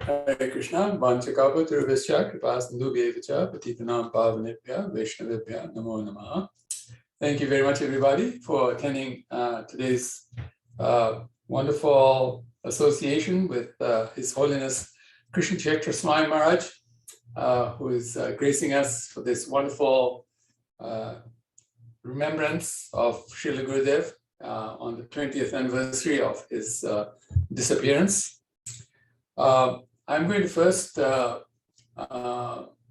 Hare Krishna, Vanchakapa Turvasya, Kripasindu Vyevacha, Patitanam Pavanebhya, Vaishnavibhya, Namo Namaha. Thank you very much, everybody, for attending today's wonderful association with His Holiness Krishna Kshetra Swami Maharaj, who is gracing us for this wonderful remembrance of Srila Gurudev on the 20th anniversary of his disappearance. I'm going to first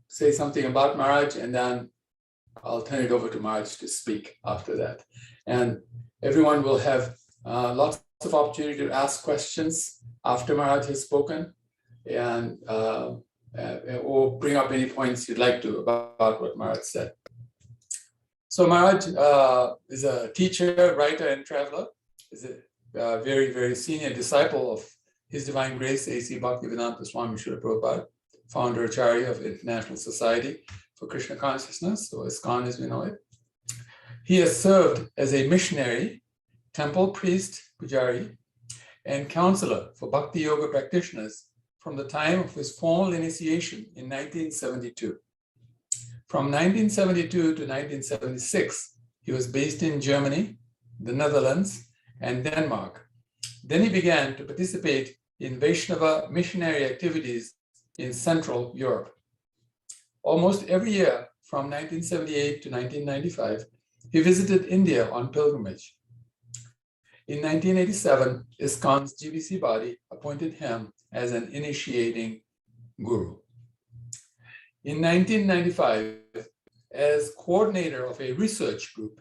say something about Maharaj, and then I'll turn it over to Maharaj to speak after that. And everyone will have lots of opportunity to ask questions after Maharaj has spoken, and or bring up any points you'd like to about what Maharaj said. So Maharaj is a teacher, writer, and traveler. Is a very, very senior disciple of His Divine Grace, A.C. Bhaktivedanta Swami Srila Prabhupada, founder Acharya of International Society for Krishna Consciousness, or ISKCON as we know it. He has served as a missionary, temple priest, pujari, and counselor for Bhakti Yoga practitioners from the time of his formal initiation in 1972. From 1972 to 1976, he was based in Germany, the Netherlands, and Denmark. Then he began to participate in Vaishnava missionary activities in Central Europe. Almost every year from 1978 to 1995, he visited India on pilgrimage. In 1987, ISKCON's GBC body appointed him as an initiating guru. In 1995, as coordinator of a research group,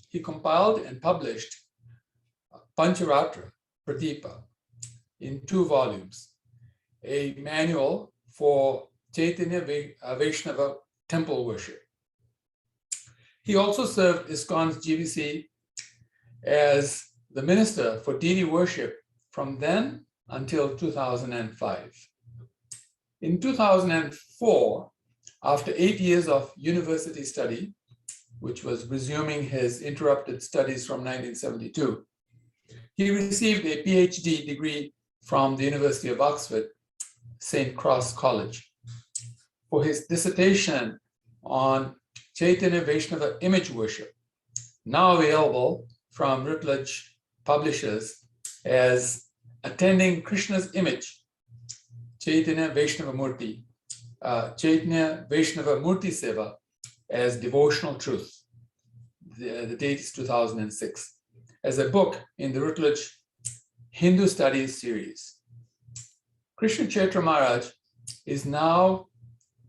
he compiled and published Pancharatra Pradipa in 2 volumes, a manual for Chaitanya Vaishnava temple worship. He also served ISKCON's GBC as the minister for deity worship from then until 2005. In 2004, after 8 years of university study, which was resuming his interrupted studies from 1972, he received a PhD degree from the University of Oxford, St. Cross College, for his dissertation on Chaitanya Vaishnava image worship, now available from Routledge Publishers as Attending Krishna's Image, Chaitanya Vaishnava Murti, Chaitanya Vaishnava Murti Seva as Devotional Truth. The date is 2006, as a book in the Routledge Hindu Studies series. Krishna Kshetra Maharaj is now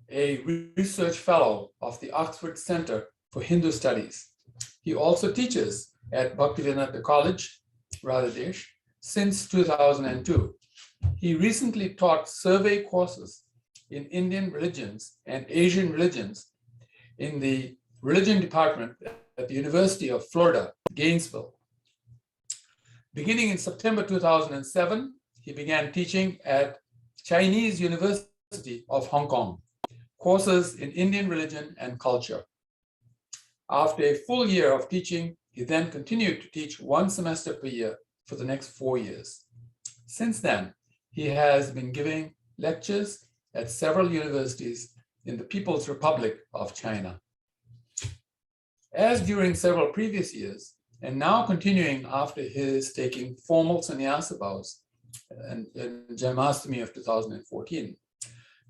a research fellow of the Oxford Center for Hindu Studies. He also teaches at Bhaktivedanta College, Radha, since 2002. He recently taught survey courses in Indian religions and Asian religions in the religion department at the University of Florida, Gainesville. Beginning in September 2007, he began teaching at Chinese University of Hong Kong, courses in Indian religion and culture. After a full year of teaching, he then continued to teach 1 semester per year for the next 4 years. Since then, he has been giving lectures at several universities in the People's Republic of China. As during several previous years, and now continuing after his taking formal sannyasa vows in Janmashtami of 2014,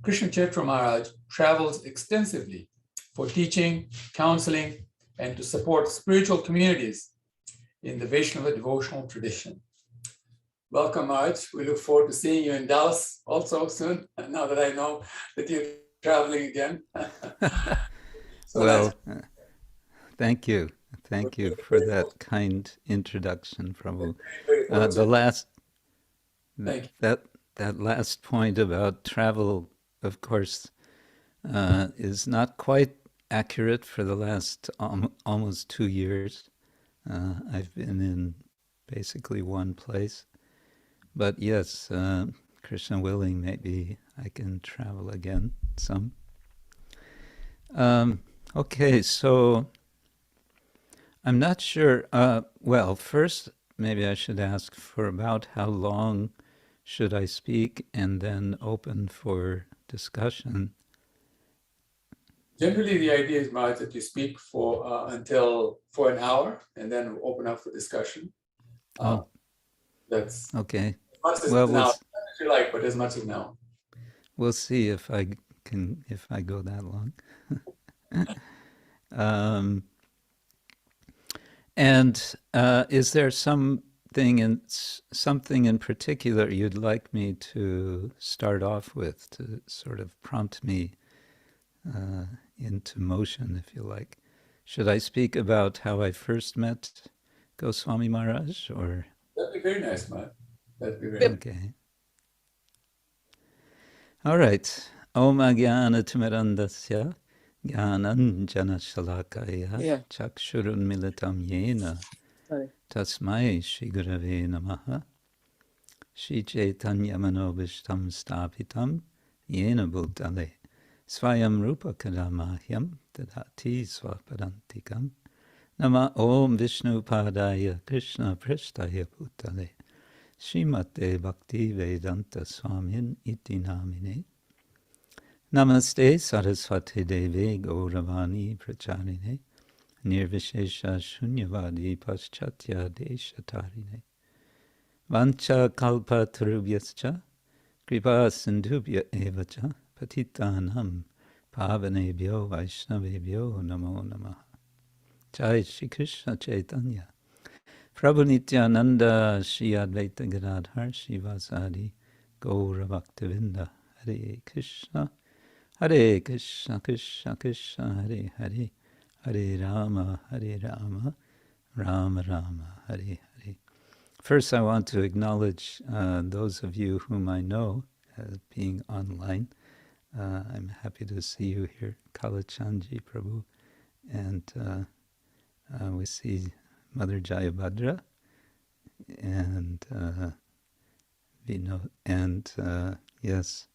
Krishna Kshetra Maharaj travels extensively for teaching, counseling, and to support spiritual communities in the Vaishnava devotional tradition. Welcome, Maharaj. We look forward to seeing you in Dallas also soon, now that I know that you're traveling again. Well, thank you. Thank you for that kind introduction, Prabhu. That last point about travel, of course, is not quite accurate for the last almost 2 years. I've been in basically one place. But yes, Krishna willing, maybe I can travel again some. Okay, so I'm not sure. Well, first, maybe I should ask for about how long should I speak and then open for discussion? Generally, the idea is, Maharaj, that you speak for an hour and then open up for discussion. Oh, That's okay. as much as Well, an hour, if you like, but as much as an hour. we'll see if I go that long. And is there something in particular you'd like me to start off with to sort of prompt me into motion, if you like? Should I speak about how I first met Goswami Maharaj, or? That'd be very nice, Maharaj. That'd be very nice. Okay. All right. Om Ajnanatimidandasya Jnananjana Shalakaya Chakshurun Militam Yena Tasmai Shri Gurave Namaha Shri Chaitanya Manobishtam Stapitam Yena Bhutale Swayam Rupa Kadamahyam Tadati Swapadantikam Nama Om Vishnu Padaya Krishna Prashtaya Bhutale Srimate Bhakti Vedanta Swamin Iti Namine Namaste Saraswati Deve Gauravani Pracharine Nirvishesha Shunyavadi Paschatya Deshatarine Vancha Kalpa Tarubhyascha Kripa Sindhubhya Evacha Patitanam Pavanebhyo Vaishnavebhyo Namo Namaha Jai Shri Krishna Chaitanya Prabhu Nityananda Shri Advaita Gadadhar Shivasadi Gaura Bhaktivinda Hare Krishna Krishna Krishna Hare Hare Hare Rama Rama Rama Hare Hare. First, I want to acknowledge those of you whom I know being online. I'm happy to see you here, Kalachandji Prabhu, and we see Mother Jayabhadra and Vinod, and yes,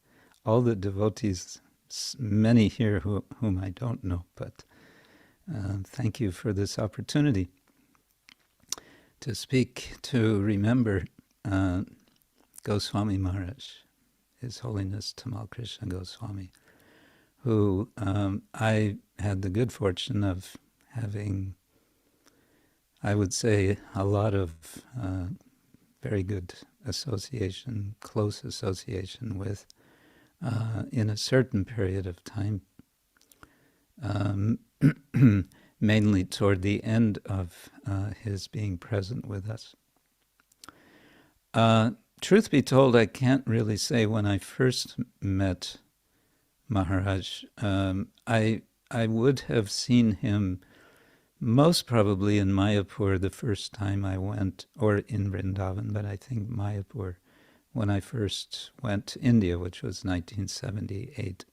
all the devotees, many here whom I don't know, but thank you for this opportunity to speak, to remember Goswami Maharaj, His Holiness Tamal Krishna Goswami, who I had the good fortune of having, I would say, a lot of very good association, close association with in a certain period of time, mainly toward the end of his being present with us. Truth be told, I can't really say when I first met Maharaj. I would have seen him most probably in Mayapur the first time I went, or in Vrindavan, but I think Mayapur when I first went to India, which was 1978.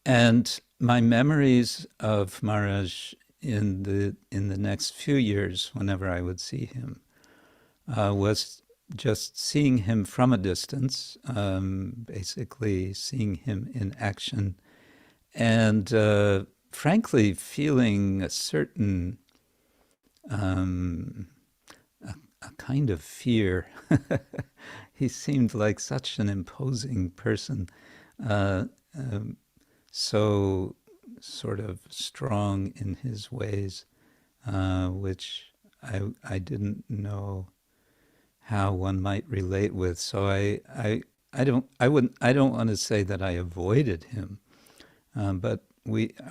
And my memories of Maharaj in the next few years, whenever I would see him, was just seeing him from a distance, basically seeing him in action, and frankly feeling a certain a kind of fear. He seemed like such an imposing person, so sort of strong in his ways, which I didn't know how one might relate with. So I don't want to say that I avoided him, but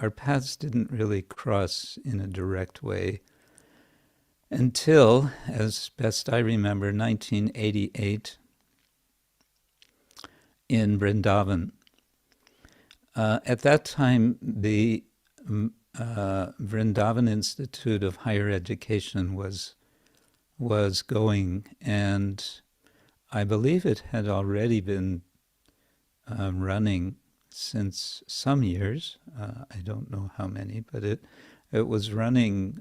our paths didn't really cross in a direct way until, as best I remember, 1988 in Vrindavan. At that time, the Vrindavan Institute of Higher Education was going, and I believe it had already been running since some years. I don't know how many, but it was running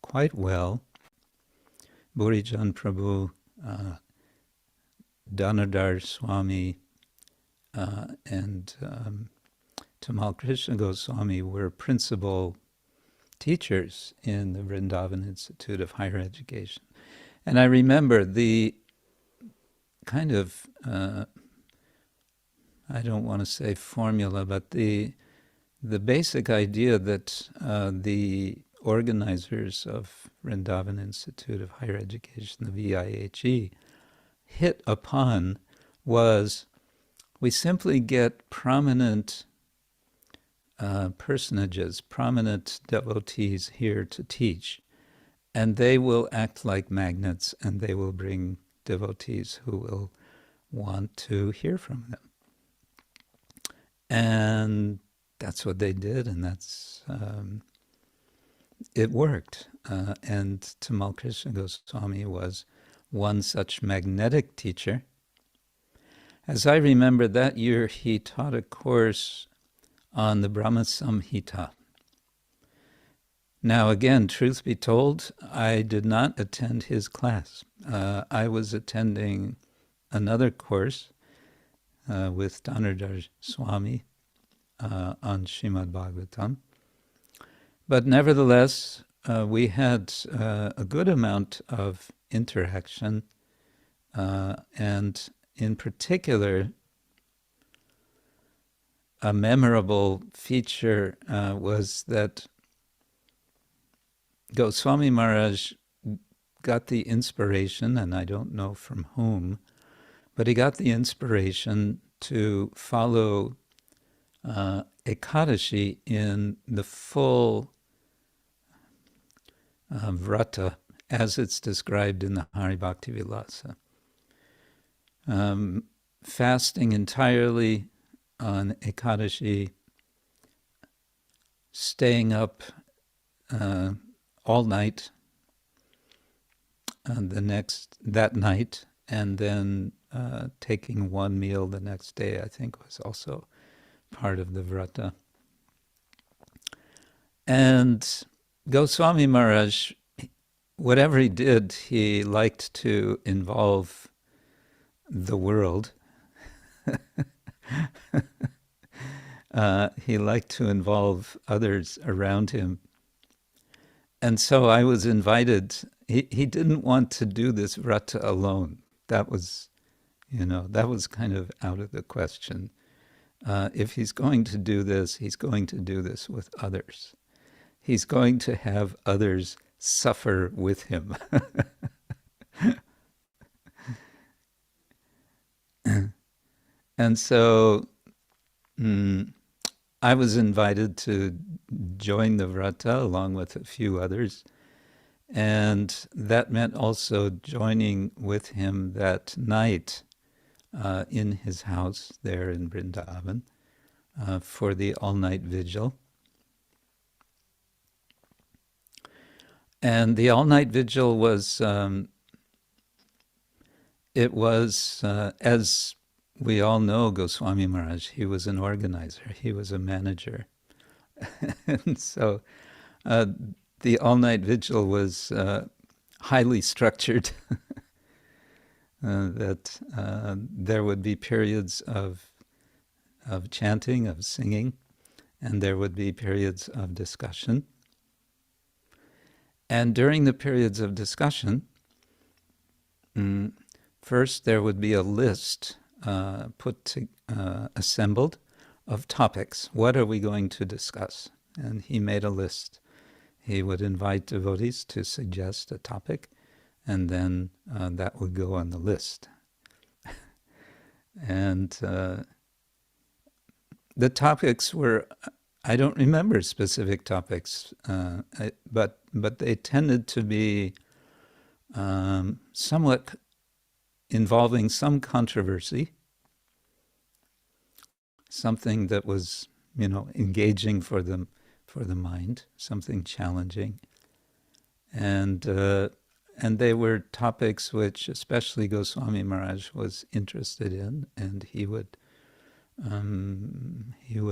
quite well. Burijan Prabhu, Danadar Swami, and Tamal Krishna Goswami were principal teachers in the Vrindavan Institute of Higher Education. And I remember the kind of, I don't want to say formula, but the basic idea that the organizers of Vrindavan Institute of Higher Education, the VIHE, hit upon was we simply get prominent personages, prominent devotees here to teach, and they will act like magnets, and they will bring devotees who will want to hear from them. And that's what they did, and that's it worked. And Tamal Krishna Goswami was one such magnetic teacher. As I remember, that year he taught a course on the Brahma Samhita. Now again, truth be told, I did not attend his class. I was attending another course with Dhanardar Swami on Srimad Bhagavatam. But nevertheless, we had a good amount of interaction, and in particular, a memorable feature was that Goswami Maharaj got the inspiration, and I don't know from whom, but he got the inspiration to follow Ekadashi in the full vrata as it's described in the Hari Bhakti Vilasa. Fasting entirely on Ekadashi, staying up all night that night, and then taking one meal the next day, I think was also part of the vrata. And Goswami Maharaj, whatever he did, he liked to involve the world. He liked to involve others around him. And so I was invited. He didn't want to do this vrata alone. That was, that was kind of out of the question. If he's going to do this, he's going to do this with others. He's going to have others suffer with him. And so I was invited to join the vrata along with a few others. And that meant also joining with him that night in his house there in Vrindavan for the all-night vigil. And the all-night vigil was, as we all know, Goswami Maharaj, he was an organizer, he was a manager. And so the all-night vigil was highly structured, that there would be periods of chanting, of singing, and there would be periods of discussion. And during the periods of discussion, first there would be a list assembled of topics. What are we going to discuss? And he made a list. He would invite devotees to suggest a topic, and then that would go on the list. And the topics were, I don't remember specific topics, but they tended to be somewhat involving some controversy, something that was, engaging for the mind, something challenging, and they were topics which especially Goswami Maharaj was interested in, and he would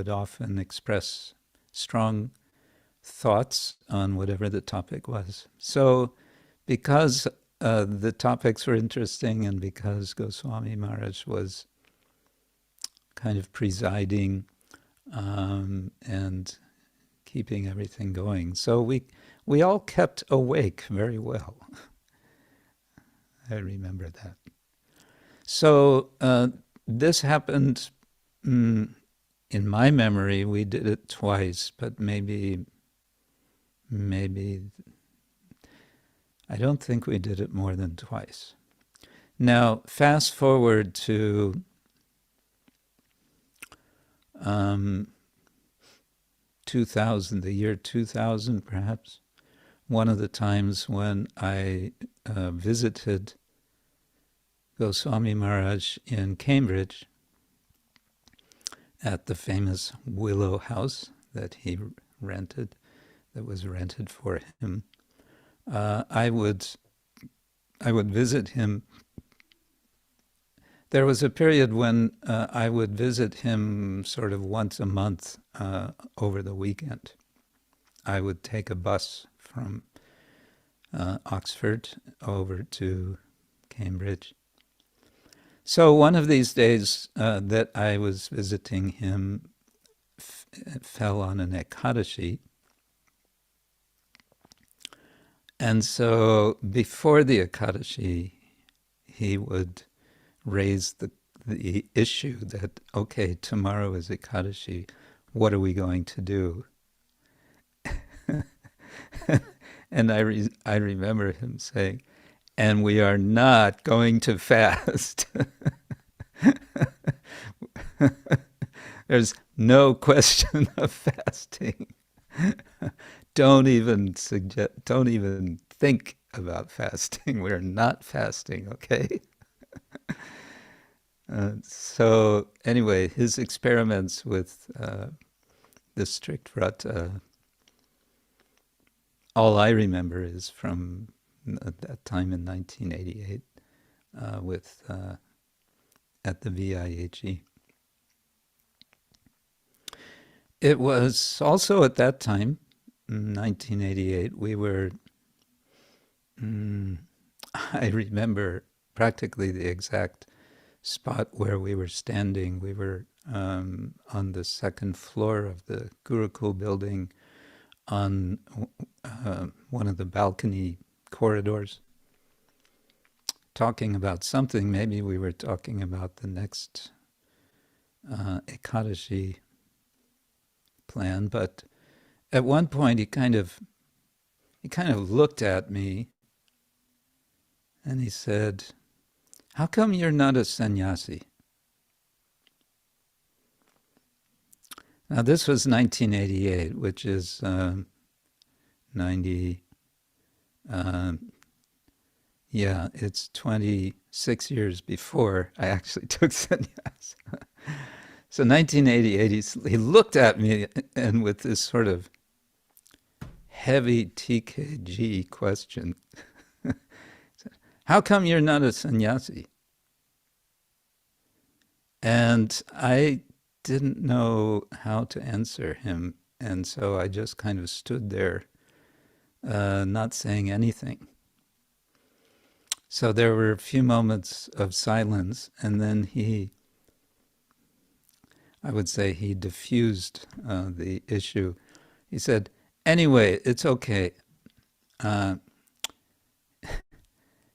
often express strong thoughts on whatever the topic was. So, because the topics were interesting, and because Goswami Maharaj was kind of presiding and keeping everything going, so we all kept awake very well. I remember that. So this happened, in my memory, we did it twice, but maybe, I don't think we did it more than twice. Now, fast forward to 2000, the year 2000 perhaps, one of the times when I visited Goswami Maharaj in Cambridge at the famous Willow House that he rented, that was rented for him. I would visit him. There was a period when I would visit him sort of once a month over the weekend. I would take a bus from Oxford over to Cambridge. So one of these days that I was visiting him fell on an Ekadashi. And so before the Ekadashi, he would raise the issue that, okay, tomorrow is Ekadashi, what are we going to do? And I remember him saying, and we are not going to fast. There's no question of fasting. Don't even think about fasting. We're not fasting, okay? So anyway, his experiments with the strict vrata, all I remember is from that time in 1988 at the VIHE. It was also at that time, 1988, we were, I remember practically the exact spot where we were standing. We were on the second floor of the Gurukul building on one of the balcony corridors, talking about something. Maybe we were talking about the next Ekadashi plan, but at one point he kind of looked at me and he said, how come you're not a sannyasi? Now this was 1988, which is 90, it's 26 years before I actually took sannyas. So 1988, he looked at me and with this sort of heavy TKG question, how come you're not a sannyasi? And I didn't know how to answer him, and so I just kind of stood there, not saying anything. So there were a few moments of silence, and then I would say he diffused the issue. He said, anyway, it's okay.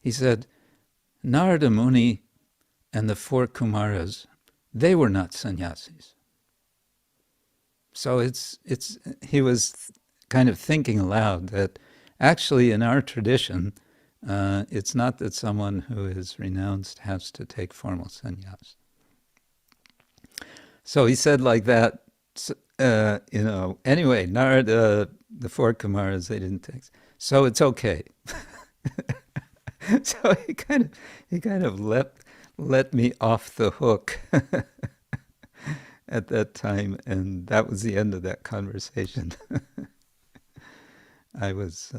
He said, Narada Muni and the 4 Kumaras, they were not sannyasis. So he was kind of thinking aloud that actually in our tradition, it's not that someone who is renounced has to take formal sannyas. So he said like that, anyway, Narada, the 4 Kumaras, they didn't take. So it's okay. So he kind of let me off the hook at that time, and that was the end of that conversation. I was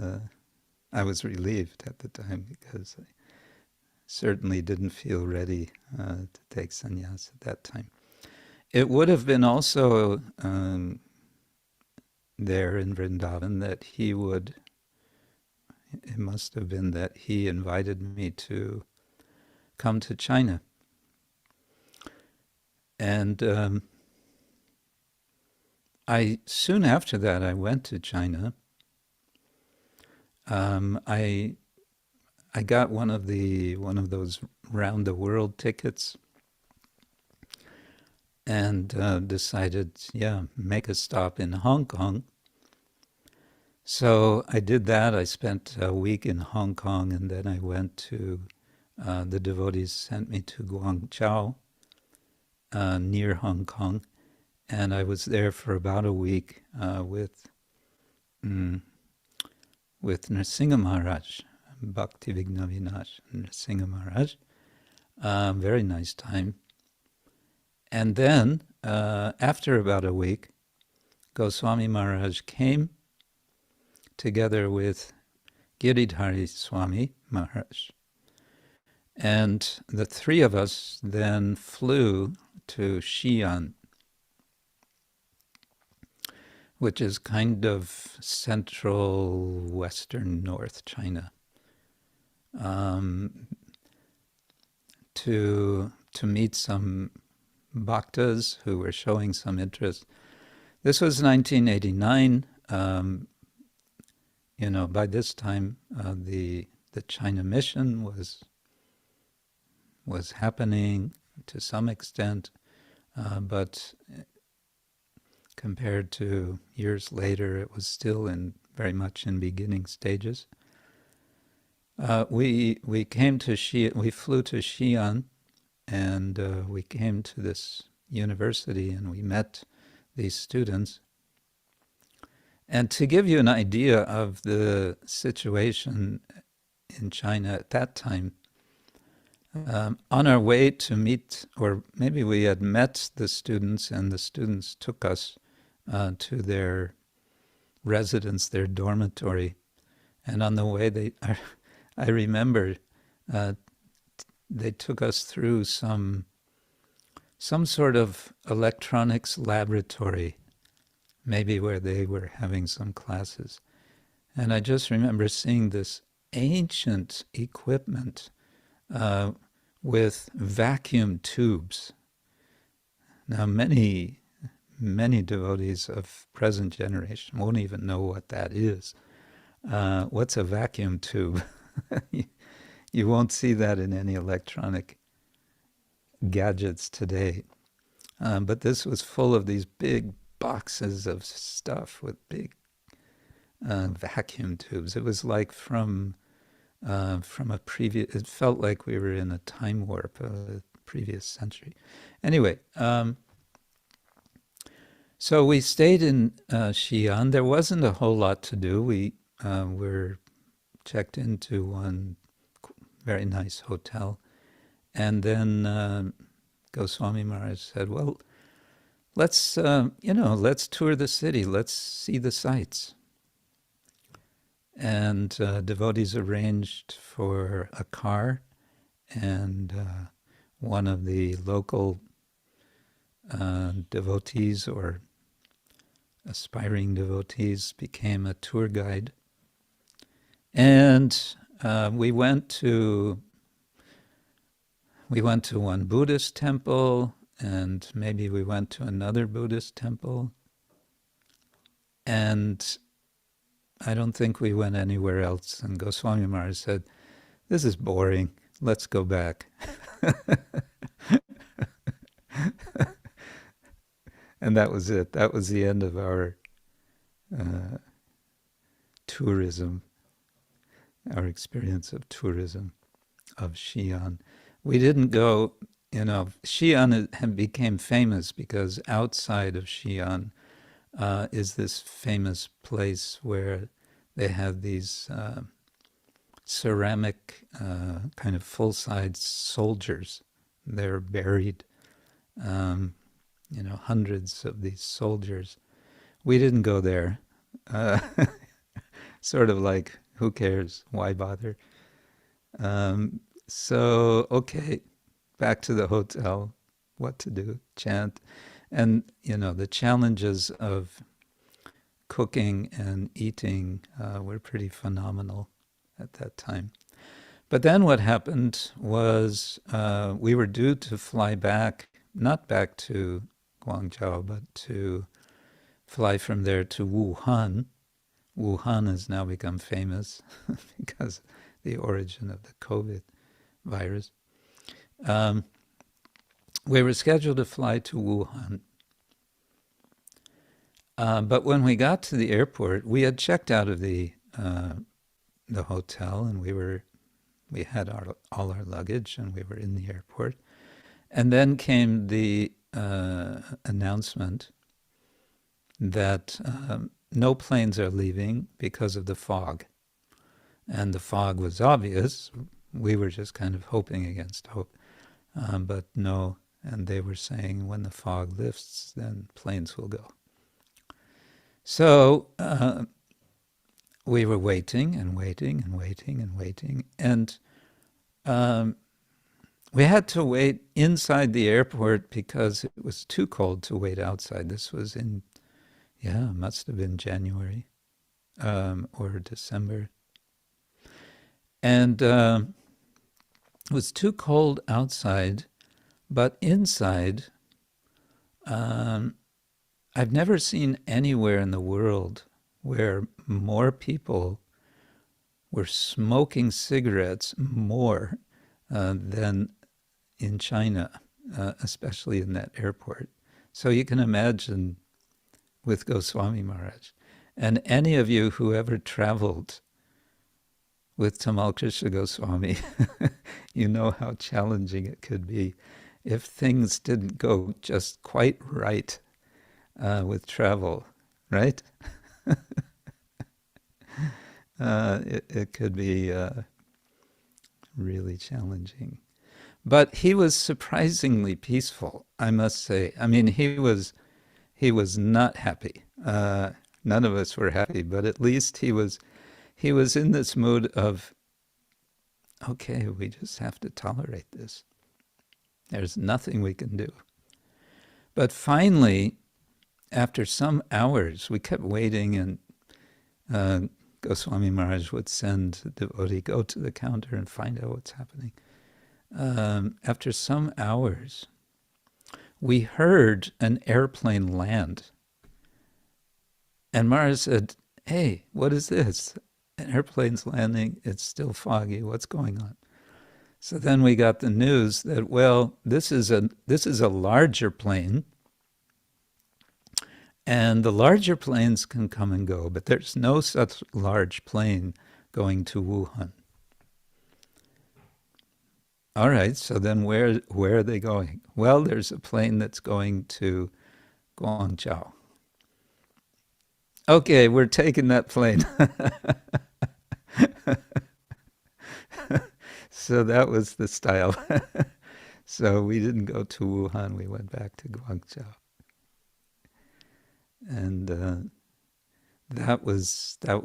relieved at the time because I certainly didn't feel ready to take sannyas at that time. It would have been also there in Vrindavan that it must have been that he invited me to come to China. And soon after that, I went to China. I I got one of those round the world tickets, and decided, make a stop in Hong Kong. So I did that. I spent a week in Hong Kong, and then I went to, the devotees sent me to Guangzhou, near Hong Kong, and I was there for about a week mm, with Nrsimha Maharaj, Bhakti Vignavinash Nrsimha Maharaj. Very nice time. And then, after about a week, Goswami Maharaj came together with Giridhari Swami Maharaj. And the three of us then flew to Xi'an, which is kind of central western North China, to meet some bhaktas who were showing some interest. This was 1989. By this time, the China mission was happening to some extent, but compared to years later, it was still very much in beginning stages. We came to we flew to Xi'an, and we came to this university, and we met these students. And to give you an idea of the situation in China at that time, on our way to meet, or maybe we had met the students, and the students took us to their residence, their dormitory. And on the way, I remember they took us through some sort of electronics laboratory, maybe where they were having some classes. And I just remember seeing this ancient equipment with vacuum tubes. Now, many devotees of present generation won't even know what that is. What's a vacuum tube? You won't see that in any electronic gadgets today. But this was full of these big boxes of stuff with big vacuum tubes. It was like from a previous, it felt like we were in a time warp of a previous century. Anyway, so we stayed in Xi'an. There wasn't a whole lot to do. We were checked into one very nice hotel. And then Goswami Maharaj said, well, let's tour the city. Let's see the sights. And devotees arranged for a car, and one of the local devotees or aspiring devotees became a tour guide. And we went to one Buddhist temple, and maybe we went to another Buddhist temple. And I don't think we went anywhere else. And Goswami Maharaj said, this is boring. Let's go back. And that was it. That was the end of our tourism, our experience of tourism of Xi'an. We didn't go, Xi'an became famous because outside of Xi'an is this famous place where they have these ceramic kind of full-size soldiers. They're buried, hundreds of these soldiers. We didn't go there. Sort of like, who cares? Why bother? So, okay, back to the hotel. What to do? Chant. And, the challenges of cooking and eating were pretty phenomenal at that time. But then what happened was we were due to fly back, not back to Guangzhou, but to fly from there to Wuhan. Wuhan has now become famous because the origin of the COVID virus. We were scheduled to fly to Wuhan. But when we got to the airport, we had checked out of the hotel, and we had all our luggage, and we were in the airport. And then came the announcement that no planes are leaving because of the fog. And the fog was obvious. We were just kind of hoping against hope. But no, and they were saying when the fog lifts, then planes will go. So we were waiting and waiting and waiting and waiting. And we had to wait inside the airport because it was too cold to wait outside. This was must have been January or December. And it was too cold outside, but inside, I've never seen anywhere in the world where more people were smoking cigarettes more than in China, especially in that airport. So you can imagine with Goswami Maharaj. And any of you who ever traveled with Tamal Krishna Goswami, you know how challenging it could be if things didn't go just quite right with travel, right? It could be really challenging. But he was surprisingly peaceful, I must say. I mean, he was not happy. None of us were happy, but at least he was in this mood of, okay, we just have to tolerate this. There's nothing we can do. But finally, after some hours, we kept waiting, and Goswami Maharaj would send the devotee, go to the counter and find out what's happening. After some hours, we heard an airplane land. And Maharaj said, hey, what is this? An airplane's landing, it's still foggy, what's going on? So then we got the news that, well, this is a larger plane, and the larger planes can come and go, but there's no such large plane going to Wuhan. All right, so then where are they going? Well, there's a plane that's going to Guangzhou. Okay, we're taking that plane. So that was the style. So we didn't go to Wuhan, we went back to Guangzhou. And that was the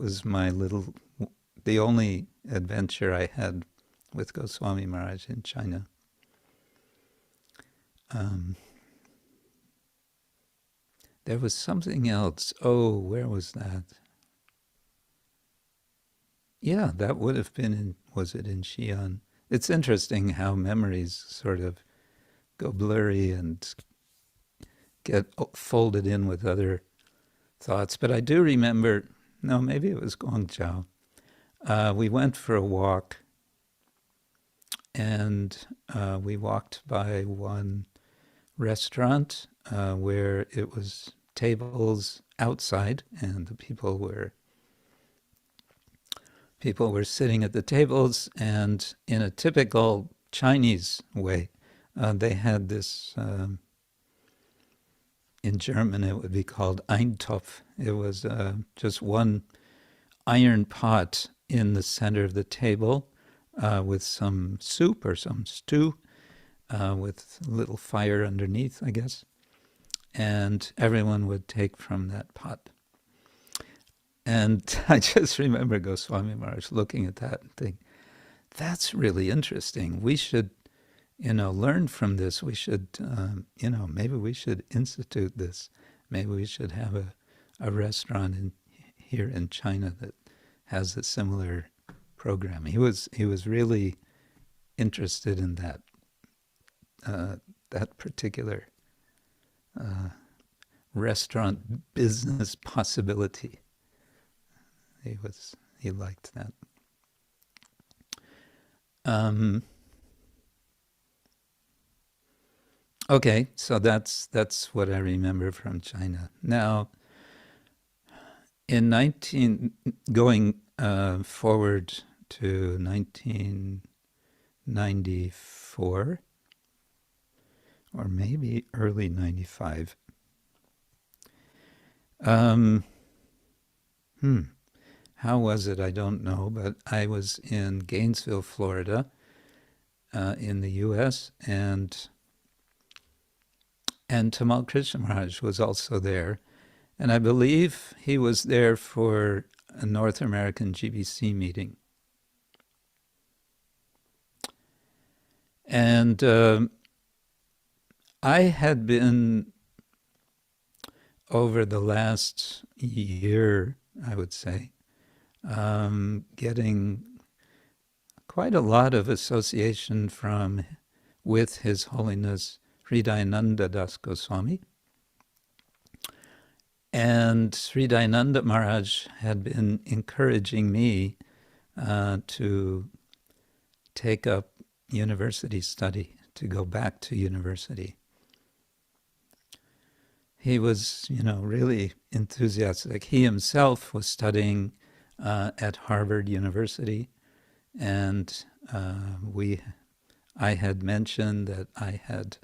only adventure I had with Goswami Maharaj in China. There was something else. Oh, where was that? Yeah, that would have been was it in Xi'an? It's interesting how memories sort of go blurry and get folded in with other thoughts. But I do remember, no, maybe it was Guangzhou. We went for a walk, and we walked by one restaurant where it was tables outside, and the people were sitting at the tables, and in a typical Chinese way, they had this, in German it would be called Eintopf. It was just one iron pot in the center of the table with some soup or some stew with a little fire underneath, I guess. And everyone would take from that pot. And I just remember Goswami Maharaj looking at that and thinking, that's really interesting. We should, learn from this. We should, maybe we should institute this. Maybe we should have a restaurant here in China that has a similar program. He was really interested in that particular restaurant business possibility. He liked that. Okay, so that's what I remember from China. Now, in going forward to 1994, or maybe early 95. How was it? I don't know, but I was in Gainesville, Florida, in the U.S., and Tamal Krishna Maharaj was also there. And I believe he was there for a North American GBC meeting. And I had been, over the last year, I would say, getting quite a lot of association with His Holiness Hridayananda Das Goswami. And Sri Dayananda Maharaj had been encouraging me to take up university study, to go back to university. He was, really enthusiastic. He himself was studying at Harvard University, and I had mentioned that I had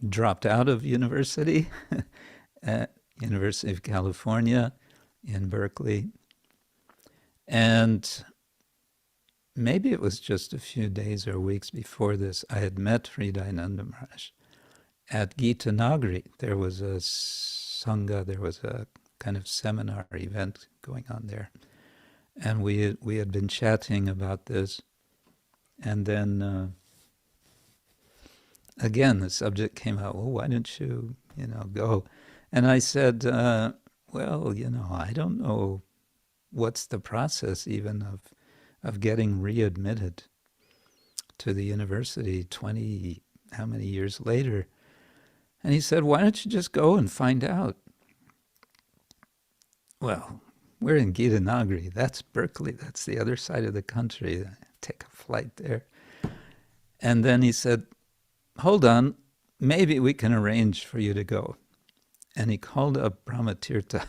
dropped out of university at University of California in Berkeley. And maybe it was just a few days or weeks before this, I had met Hridayananda Maharaj at Gita Nagari. There was a Sangha, there was a kind of seminar event going on there. And we had been chatting about this. And then again, the subject came out, well, why don't you, go? And I said, well, I don't know what's the process even of getting readmitted to the university 20, how many years later? And he said, why don't you just go and find out? Well, we're in Gita Nagari. That's Berkeley. That's the other side of the country. Take a flight there. And then he said, hold on, maybe we can arrange for you to go. And he called up Brahmatirtha.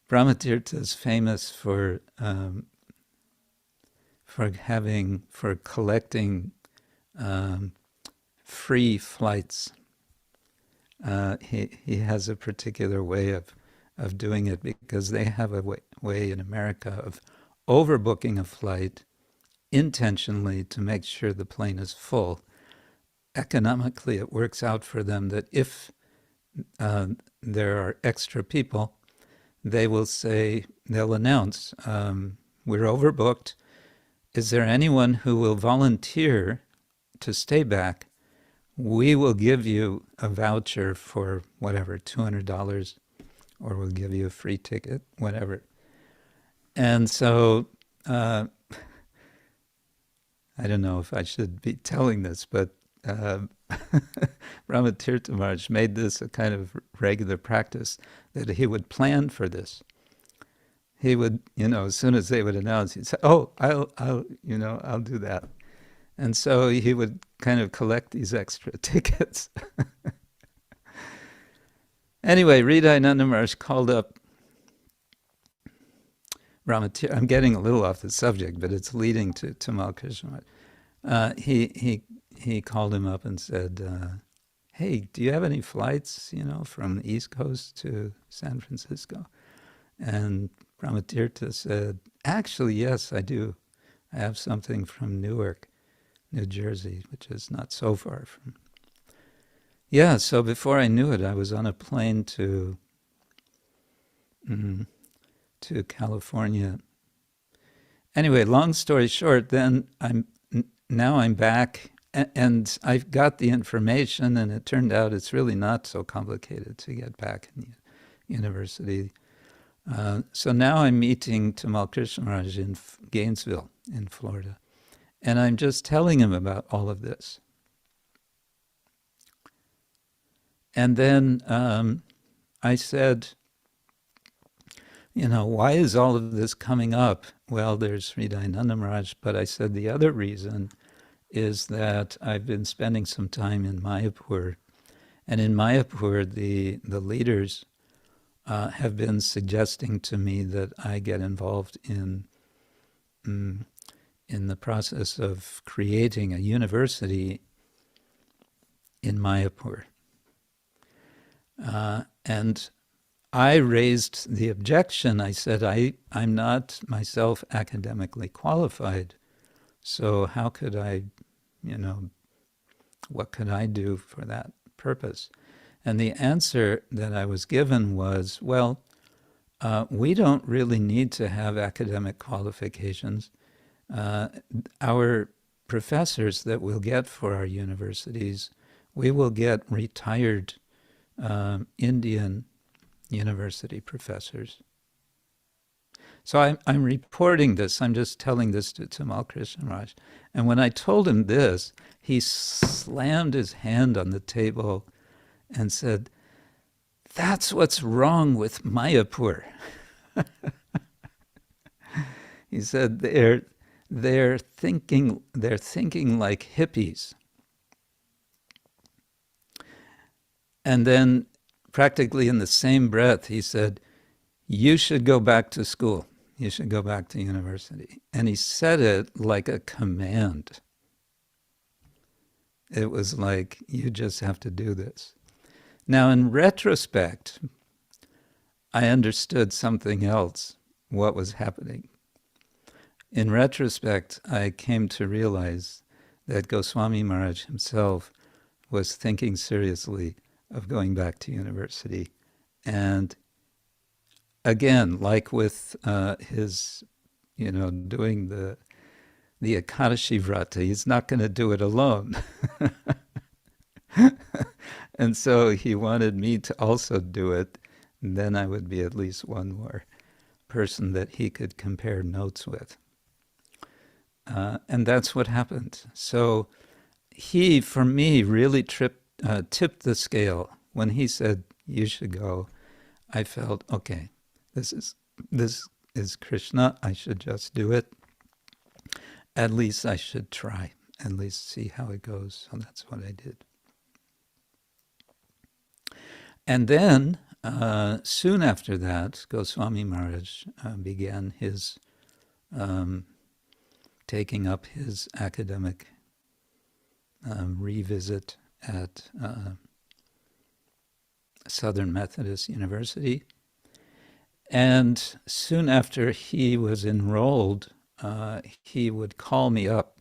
Brahmatirtha is famous for collecting free flights. He has a particular way of doing it, because they have a way in America of overbooking a flight intentionally to make sure the plane is full. Economically, it works out for them that if there are extra people, they'll announce, we're overbooked. Is there anyone who will volunteer to stay back? We will give you a voucher for whatever, $200, or we'll give you a free ticket, whatever. And so, I don't know if I should be telling this, but Brahmatirtha Maharaj made this a kind of regular practice, that he would plan for this. He would, as soon as they would announce, he'd say, "Oh, I'll do that." And so he would kind of collect these extra tickets. Anyway, Hridayananda Maharaj called up Brahmatirtha. I'm getting a little off the subject, but it's leading to Tamal Krishna Maharaj. He called him up and said, hey, do you have any flights, from the East Coast to San Francisco? And Brahmatirtha said, actually, yes, I do. I have something from Newark, New Jersey, which is not so far from. Yeah, so before I knew it, I was on a plane to California. Anyway, long story short, then I'm back, and I've got the information, and it turned out it's really not so complicated to get back in the university. So now I'm meeting Tamal Krishna Maharaj in Gainesville, in Florida, and I'm just telling him about all of this. And then I said, why is all of this coming up? well, there's Sri Dayananda Maharaj, but I said the other reason is that I've been spending some time in Mayapur, and in Mayapur, the leaders have been suggesting to me that I get involved in the process of creating a university in Mayapur. And I raised the objection. I said, I'm not myself academically qualified, so how could I, what could I do for that purpose? And the answer that I was given was, well, we don't really need to have academic qualifications. Our professors that we'll get for our universities, we will get retired Indian university professors. So I'm reporting this. I'm just telling this to Tamal Krishna Maharaj. And when I told him this, he slammed his hand on the table and said, "That's what's wrong with Mayapur." He said they're thinking like hippies. And then practically in the same breath, he said, "You should go back to school. You should go back to university." And he said it like a command. It was like, you just have to do this. Now, in retrospect, I understood something else, what was happening. In retrospect, I came to realize that Goswami Maharaj himself was thinking seriously of going back to university. And again, like with his, doing the Ekadashi Vrata, he's not going to do it alone. And so he wanted me to also do it, and then I would be at least one more person that he could compare notes with. And that's what happened. So he, for me, really tipped the scale. When he said, "You should go," I felt, okay, this is Krishna. I should just do it. At least I should try. At least see how it goes. So that's what I did. And then, soon after that, Goswami Maharaj began his taking up his academic revisit at Southern Methodist University. And soon after he was enrolled, he would call me up.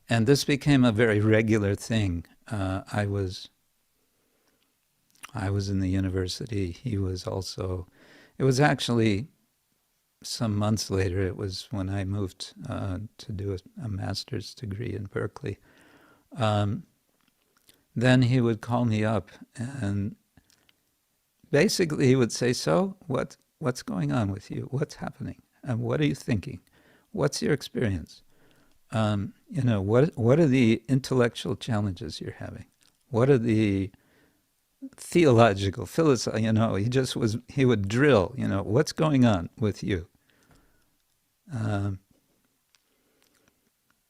And this became a very regular thing. I was in the university. He was also, it was actually some months later, it was when I moved to do a master's degree in Berkeley. Then he would call me up and basically he would say, "So, what's going on with you? What's happening? And what are you thinking? What's your experience? What are the intellectual challenges you're having? What are the theological, philosophical, he would drill, what's going on with you?"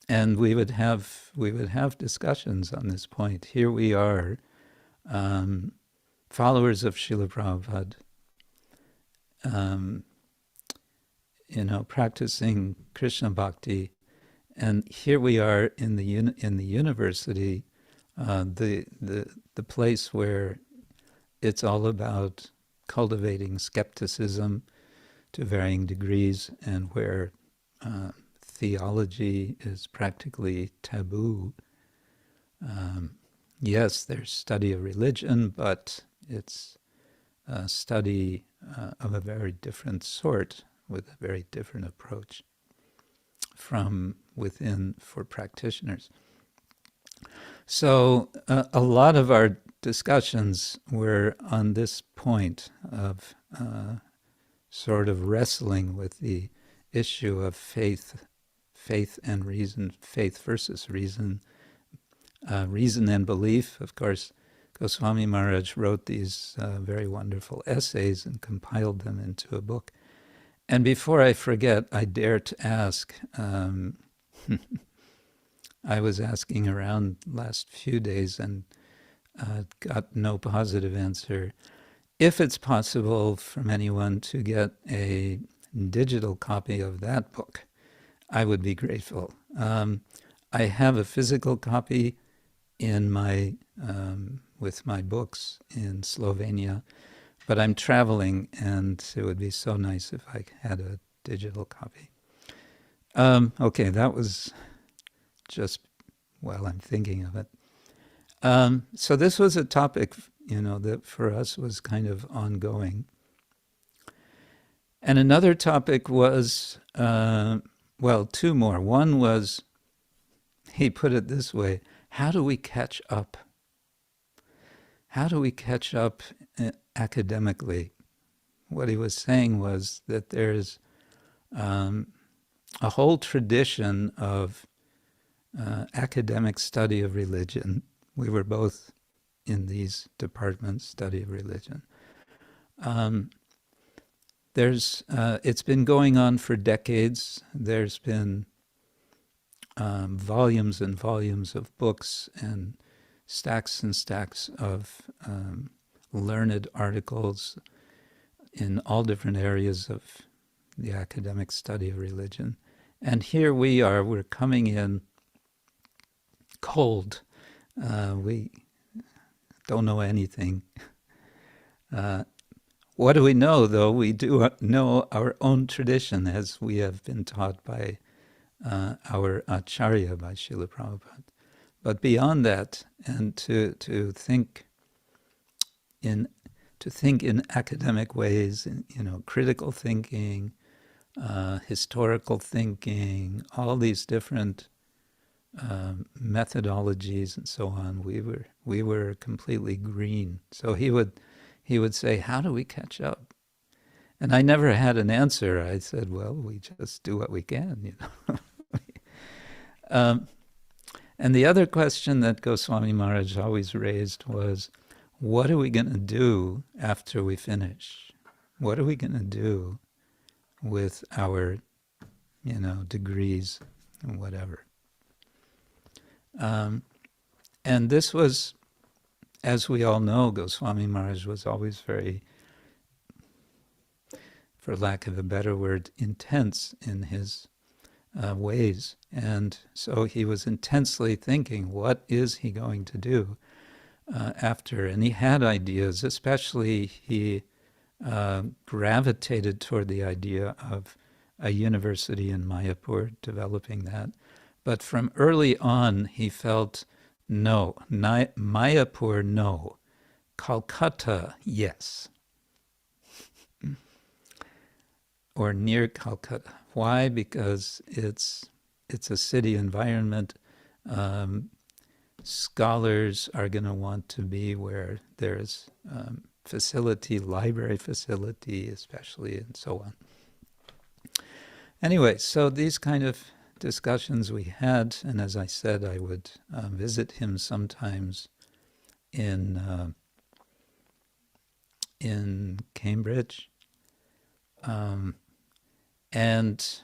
And we would have discussions on this point. Here we are, followers of Srila Prabhupada, practicing Krishna Bhakti, and here we are in the university, the place where it's all about cultivating skepticism to varying degrees, and where theology is practically taboo. Yes, there's study of religion, but it's a study of a very different sort, with a very different approach from within for practitioners. So a lot of our discussions were on this point of sort of wrestling with the issue of faith and reason, faith versus reason, reason and belief. Of course, Goswami Maharaj wrote these very wonderful essays and compiled them into a book. And before I forget, I dare to ask, I was asking around last few days and got no positive answer. If it's possible from anyone to get a digital copy of that book, I would be grateful. I have a physical copy in my with my books in Slovenia, but I'm traveling, and it would be so nice if I had a digital copy. Okay, that was just while I'm thinking of it. So this was a topic, that for us was kind of ongoing. And another topic was, two more. One was, he put it this way, how do we catch up? How do we catch up academically? What he was saying was that there's a whole tradition of academic study of religion. We were both in these departments, study of religion. It's been going on for decades. There's been volumes and volumes of books and stacks of learned articles in all different areas of the academic study of religion. And here we're coming in cold. We don't know anything. What do we know, though? We do know our own tradition, as we have been taught by our Acharya, by Srila Prabhupada. But beyond that, and to think in academic ways, critical thinking, historical thinking, all these different methodologies and so on. We were completely green. So he would say, "How do we catch up?" And I never had an answer. I said, "Well, we just do what we can." And the other question that Goswami Maharaj always raised was, what are we going to do after we finish? What are we going to do with our, degrees and whatever? And this was, as we all know, Goswami Maharaj was always very, for lack of a better word, intense in his ways. And so he was intensely thinking, what is he going to do after? And he had ideas, especially he gravitated toward the idea of a university in Mayapur, developing that. But from early on, he felt, no, Mayapur, no. Calcutta, yes. Or near Calcutta. Why? Because it's a city environment. Scholars are going to want to be where there's facility, library facility, especially, and so on. Anyway, so these kind of discussions we had, and as I said, I would visit him sometimes in Cambridge, and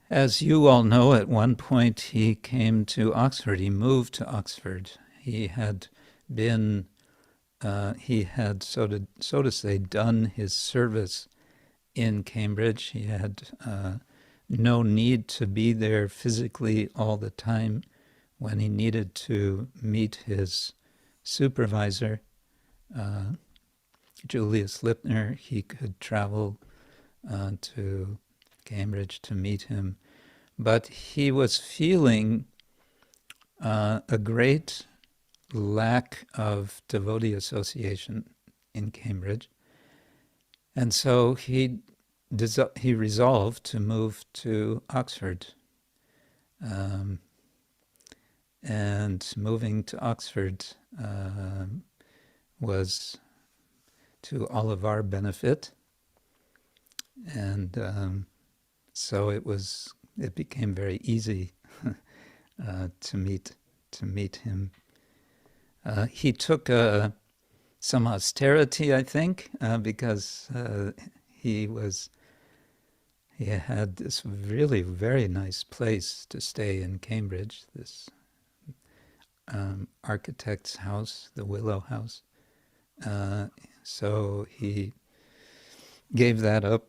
as you all know, at one point he came to Oxford. He moved to Oxford. He had been, so to say, done his service in Cambridge. He had no need to be there physically all the time. When he needed to meet his supervisor, Julius Lipner, he could travel to Cambridge to meet him. But he was feeling a great lack of devotee association in Cambridge. And so he resolved to move to Oxford. And moving to Oxford was to all of our benefit. And so it became very easy to meet him. He took some austerity, I think, because he had this really very nice place to stay in Cambridge, this architect's house, the Willow House. So he gave that up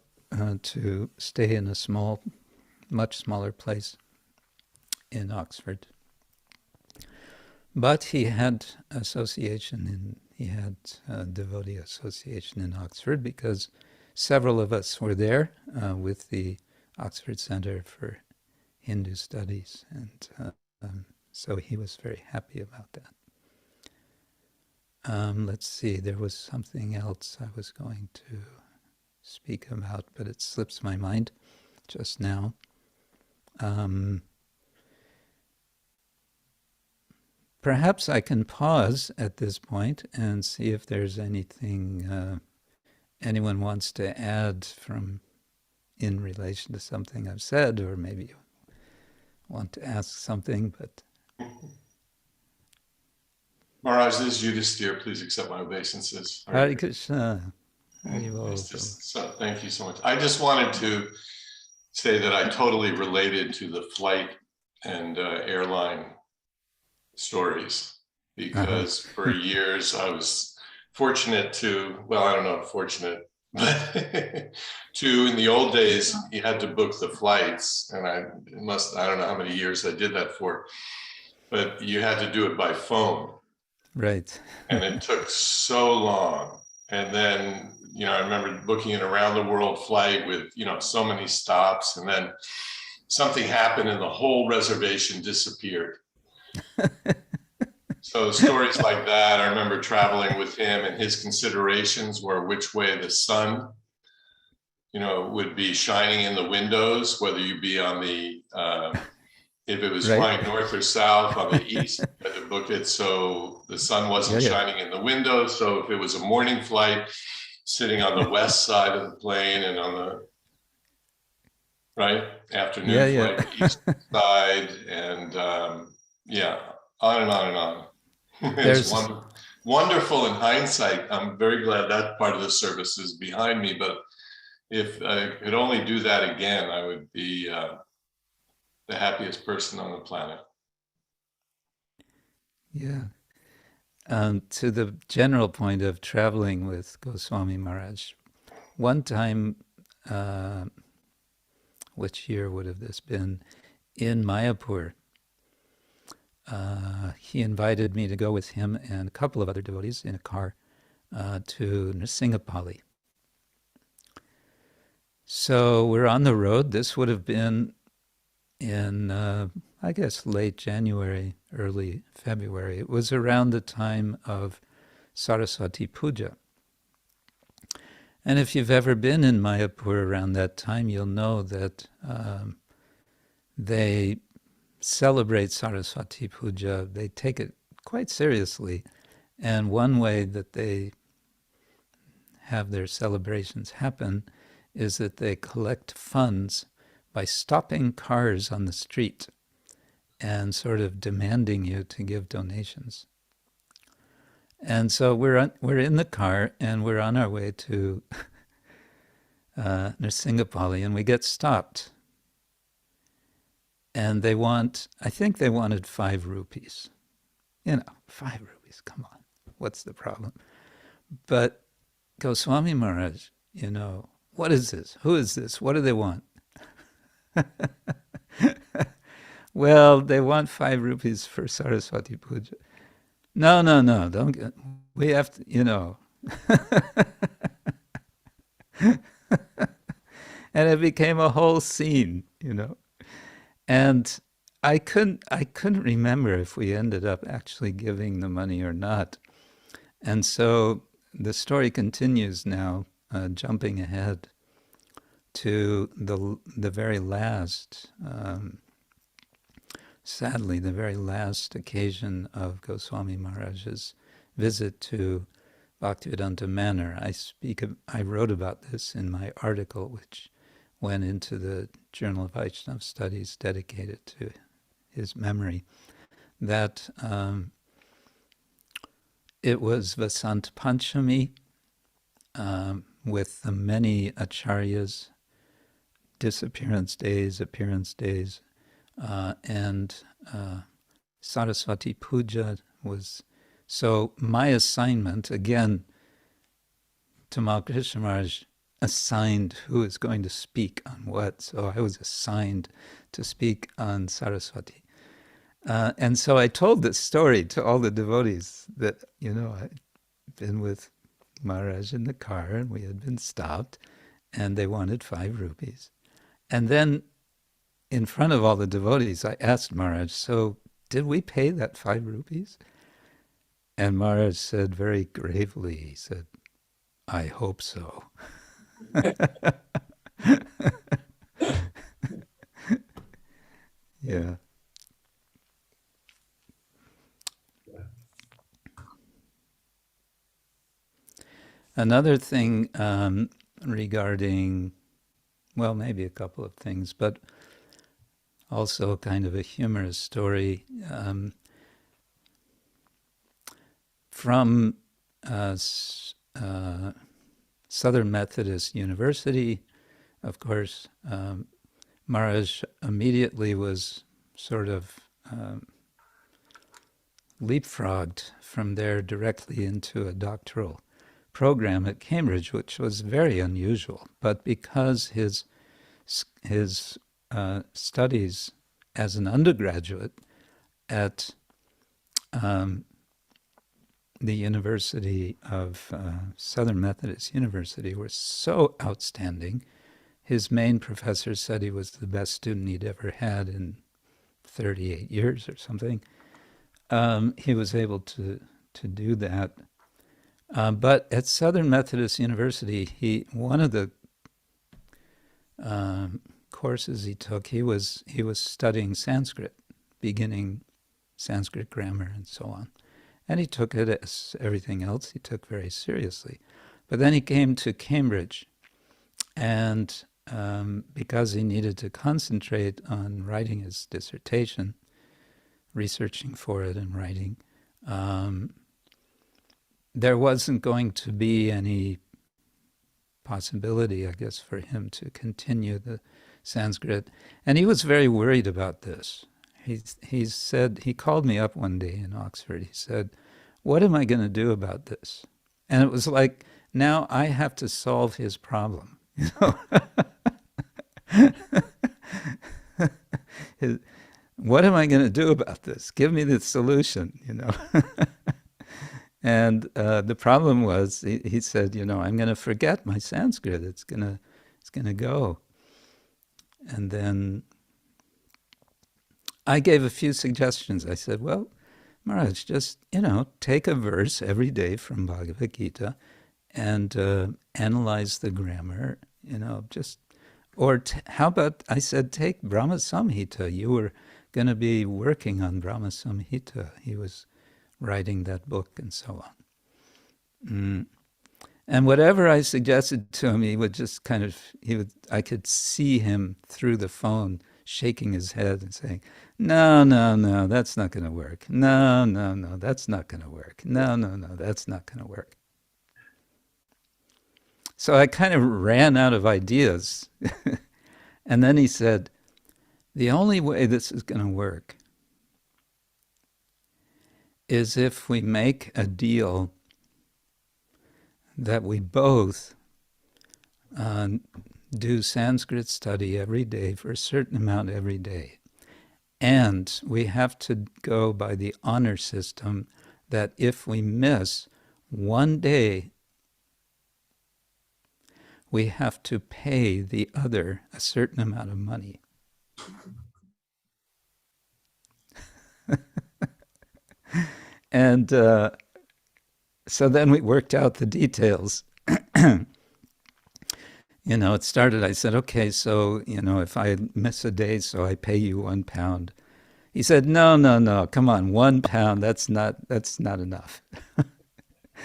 to stay in a small, much smaller place in Oxford. But he had he had a devotee association in Oxford because several of us were there with the Oxford Center for Hindu Studies, and so he was very happy about that. Let's see, there was something else I was going to speak about, but it slips my mind just now. Perhaps I can pause at this point and see if there's anything anyone wants to add in relation to something I've said, or maybe you want to ask something, but... Maharaj, this is Yudhisthira. Please accept my obeisances. Hare Krishna. Thank you so much. I just wanted to say that I totally related to the flight and airline stories, because for years I was fortunate to, well, I don't know, fortunate, but in the old days, you had to book the flights, and I don't know how many years I did that for, but you had to do it by phone. Right. And it took so long. And then, I remember booking an around the world flight with, so many stops, and then something happened and the whole reservation disappeared. So stories like that, I remember traveling with him, and his considerations were which way the sun, would be shining in the windows, whether you be on the, if it was flying north or south on the east, you had to book it so the sun wasn't shining in the window. So if it was a morning flight, sitting on the west side of the plane, and on the afternoon flight, the east side, and on and on and on. It's wonderful in hindsight. I'm very glad that part of the service is behind me, but if I could only do that again, I would be the happiest person on the planet. Yeah. To the general point of traveling with Goswami Maharaj, one time, which year would have this been, in Mayapur, he invited me to go with him and a couple of other devotees in a car to Nrsinghapalli. So we're on the road. This would have been in, I guess, late January, early February. It was around the time of Saraswati Puja. And if you've ever been in Mayapur around that time, you'll know that they celebrate Saraswati Puja. They take it quite seriously. And one way that they have their celebrations happen is that they collect funds by stopping cars on the street and sort of demanding you to give donations. And so we're in the car, and we're on our way to Nrsinghapalli, and we get stopped. And I think they wanted 5 rupees. 5 rupees, come on, what's the problem? But Goswami Maharaj, what is this? Who is this? What do they want? Well, they want 5 rupees for Saraswati Puja. No, don't get, we have to, and it became a whole scene, and I couldn't remember if we ended up actually giving the money or not. And so the story continues now, jumping ahead to the very last, sadly, the very last occasion of Goswami Maharaj's visit to Bhaktivedanta Manor. I wrote about this in my article, which went into the Journal of Vaishnava Studies dedicated to his memory, that it was Vasant Panchami, with the many acharyas, disappearance days, appearance days, and Saraswati Puja was. So my assignment, again, Tamal Krishna Maharaj assigned who is going to speak on what. So I was assigned to speak on Saraswati. And so I told this story to all the devotees that, I'd been with Maharaj in the car and we had been stopped and they wanted 5 rupees. And then in front of all the devotees, I asked Maharaj, so did we pay that 5 rupees? And Maharaj said very gravely, he said, I hope so. Yeah. Another thing regarding, well, maybe a couple of things, but also kind of a humorous story from Southern Methodist University. Of course, Maharaj immediately was sort of leapfrogged from there directly into a doctoral program at Cambridge, which was very unusual. But because his studies as an undergraduate at the University of Southern Methodist University were so outstanding, his main professor said he was the best student he'd ever had in 38 years or something. He was able to do that. But at Southern Methodist University, one of the courses he took, he was studying Sanskrit, beginning Sanskrit grammar and so on. And he took it, as everything else, he took very seriously. But then he came to Cambridge, and because he needed to concentrate on writing his dissertation, researching for it and writing, there wasn't going to be any possibility, I guess, for him to continue the Sanskrit. And he was very worried about this. He said, he called me up one day in Oxford. He said, what am I going to do about this? And it was like, now I have to solve his problem. What am I going to do about this? Give me the solution, And the problem was, he said, I'm going to forget my Sanskrit. It's going to go. And then I gave a few suggestions. I said, well, Maharaj, just, take a verse every day from Bhagavad Gita and analyze the grammar, how about, I said, take Brahma Samhita. You were going to be working on Brahma Samhita. He was writing that book and so on. And whatever I suggested to him, he would just I could see him through the phone shaking his head and saying, no, that's not going to work. No, that's not going to work. No, that's not going to work. So I kind of ran out of ideas. And then he said, the only way this is going to work is if we make a deal that we both do Sanskrit study every day for a certain amount every day. And we have to go by the honor system that if we miss one day, we have to pay the other a certain amount of money. And so then we worked out the details. It started, I said, okay, so, if I miss a day, so I pay you £1. He said, no, come on, £1, that's not enough.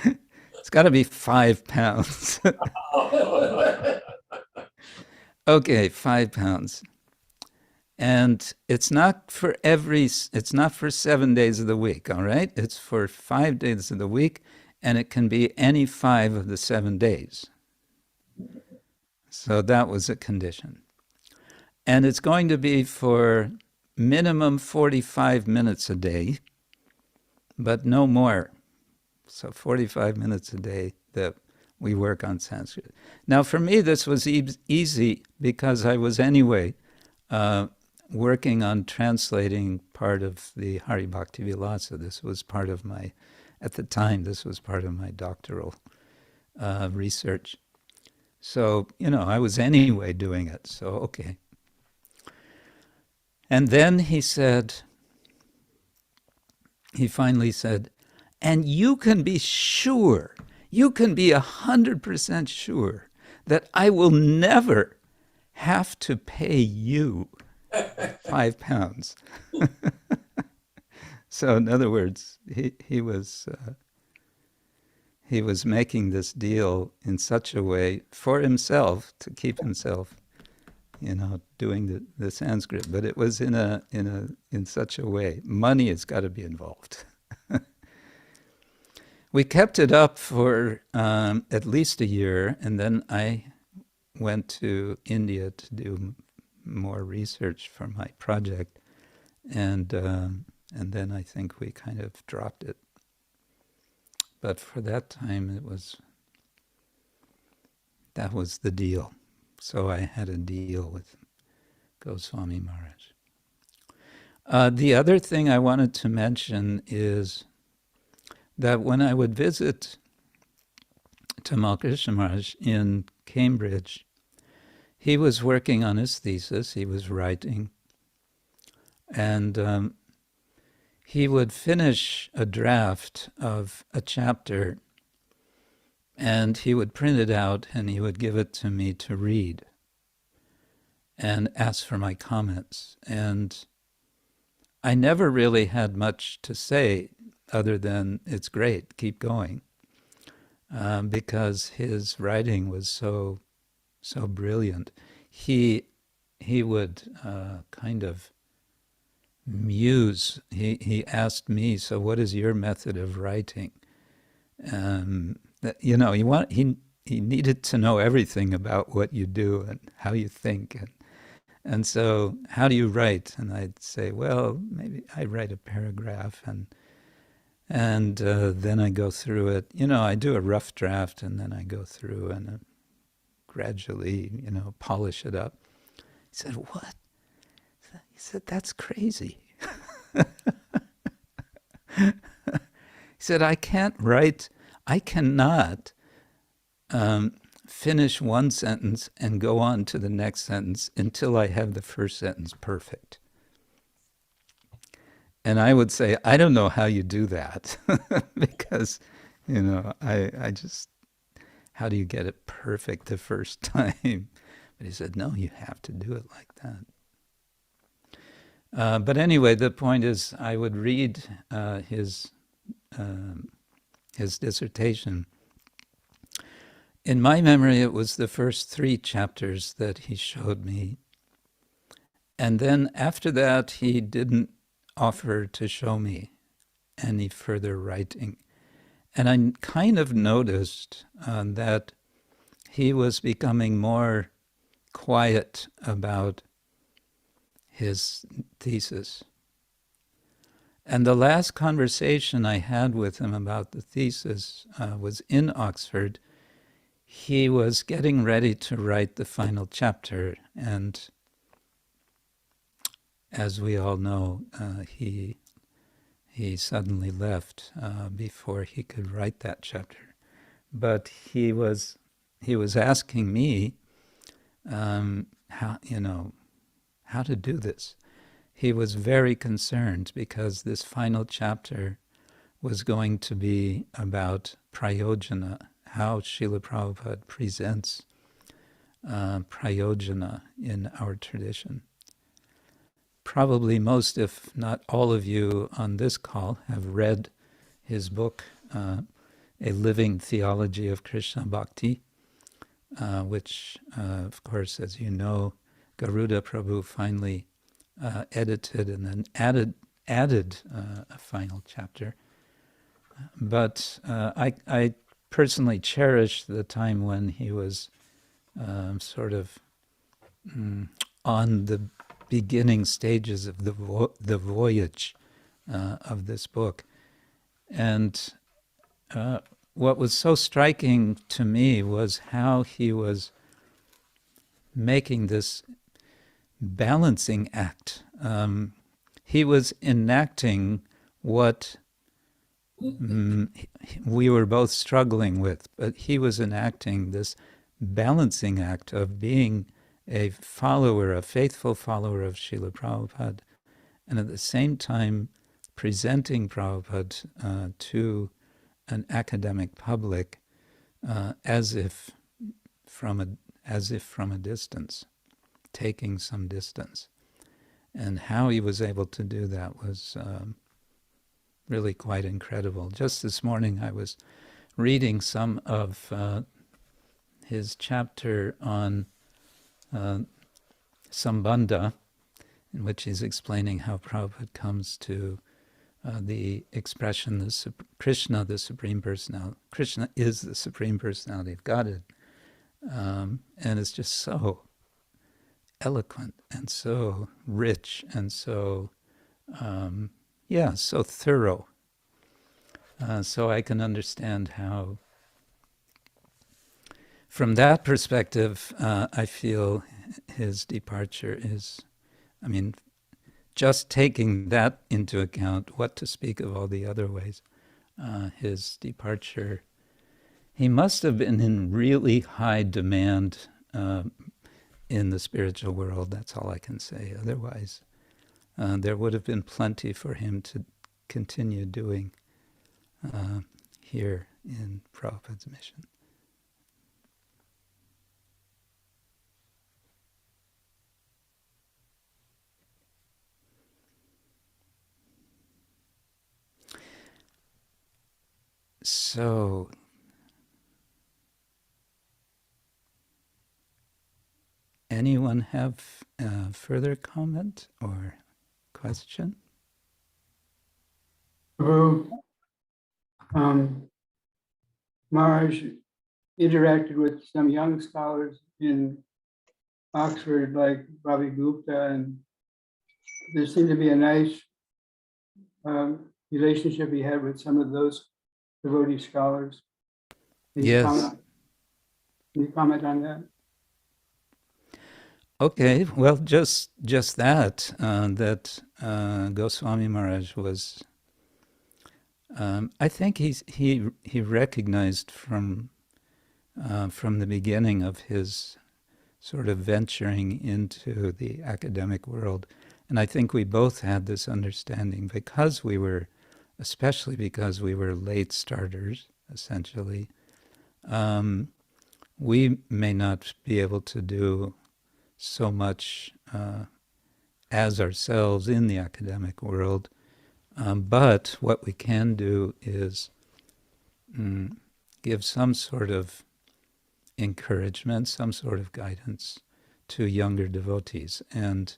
It's got to be £5. Okay, £5. And it's not for 7 days of the week, all right? It's for 5 days of the week, and it can be any 5 of the 7 days. So that was a condition. And it's going to be for minimum 45 minutes a day, but no more. So 45 minutes a day that we work on Sanskrit. Now for me this was easy because I was anyway working on translating part of the Hari Bhakti Vilasa. This was part of my, at the time, this was part of my doctoral research. So, I was anyway doing it, so okay. And then he finally said, and you can be sure, you can be 100% sure that I will never have to pay you £5. So in other words, he was making this deal in such a way for himself to keep himself, doing the Sanskrit. But it was in such a way. Money has got to be involved. We kept it up for at least a year, and then I went to India to do more research for my project, and then I think we kind of dropped it. But for that time, that was the deal. So I had a deal with Goswami Maharaj. The other thing I wanted to mention is that when I would visit Tamal Krishna Maharaj in Cambridge, he was working on his thesis, he was writing, and he would finish a draft of a chapter and he would print it out and he would give it to me to read and ask for my comments. And I never really had much to say other than, it's great, keep going, because his writing was so brilliant. He would kind of muse. He asked me, so what is your method of writing? He needed to know everything about what you do and how you think, and so how do you write? And I'd say, well, maybe I write a paragraph and then I go through it. I do a rough draft and then I go through and gradually, polish it up. He said, what? He said, that's crazy. He said, I cannot finish one sentence and go on to the next sentence until I have the first sentence perfect. And I would say, I don't know how you do that because, I just, how do you get it perfect the first time? But he said, no, you have to do it like that. But anyway, the point is, I would read his dissertation. In my memory, it was the first 3 chapters that he showed me. And then after that, he didn't offer to show me any further writing. And I kind of noticed that he was becoming more quiet about his thesis. And the last conversation I had with him about the thesis was in Oxford. He was getting ready to write the final chapter, and as we all know, he suddenly left before he could write that chapter. But he was asking me how to do this. He was very concerned because this final chapter was going to be about prayojana, how Srila Prabhupada presents prayojana in our tradition. Probably most, if not all of you on this call have read his book, A Living Theology of Krishna Bhakti, which, of course, as you know, Garuda Prabhu finally edited and then added a final chapter. But I personally cherish the time when he was sort of on the beginning stages of the voyage of this book. And what was so striking to me was how he was making this balancing act. He was enacting what we were both struggling with, but he was enacting this balancing act of being a follower, a faithful follower of Srila Prabhupada, and at the same time presenting Prabhupada to an academic public as if from a distance, taking some distance. And how he was able to do that was really quite incredible. Just this morning I was reading some of his chapter on Sambandha, in which he's explaining how Prabhupada comes to the expression, Krishna, the Supreme Personality. Krishna is the Supreme Personality of Godhead. And it's just so eloquent and so rich and so, so thorough. So I can understand how, from that perspective, I feel his departure is, just taking that into account, what to speak of all the other ways, his departure, he must have been in really high demand in the spiritual world. That's all I can say. Otherwise, there would have been plenty for him to continue doing here in Prabhupada's mission. So, anyone have further comment or question? Maharaj interacted with some young scholars in Oxford, like Ravi Gupta, and there seemed to be a nice relationship he had with some of those devotee scholars. Can you comment on that? Okay, well, just that Goswami Maharaj was. I think he recognized from the beginning of his sort of venturing into the academic world, and I think we both had this understanding especially because we were late starters, essentially. We may not be able to do so much as ourselves in the academic world, but what we can do is give some sort of encouragement, some sort of guidance to younger devotees. And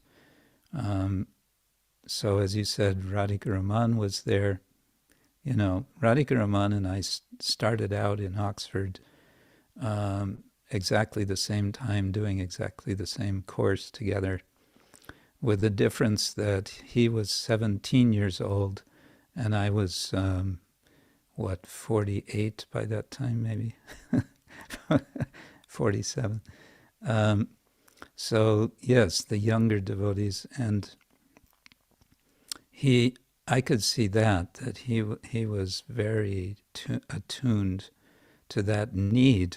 so, as you said, Radhika Raman was there. Radhika Raman and I started out in Oxford exactly the same time, doing exactly the same course together, with the difference that he was 17 years old and I was, 48 by that time, maybe? 47. So, yes, the younger devotees, and I could see that he was very attuned to that need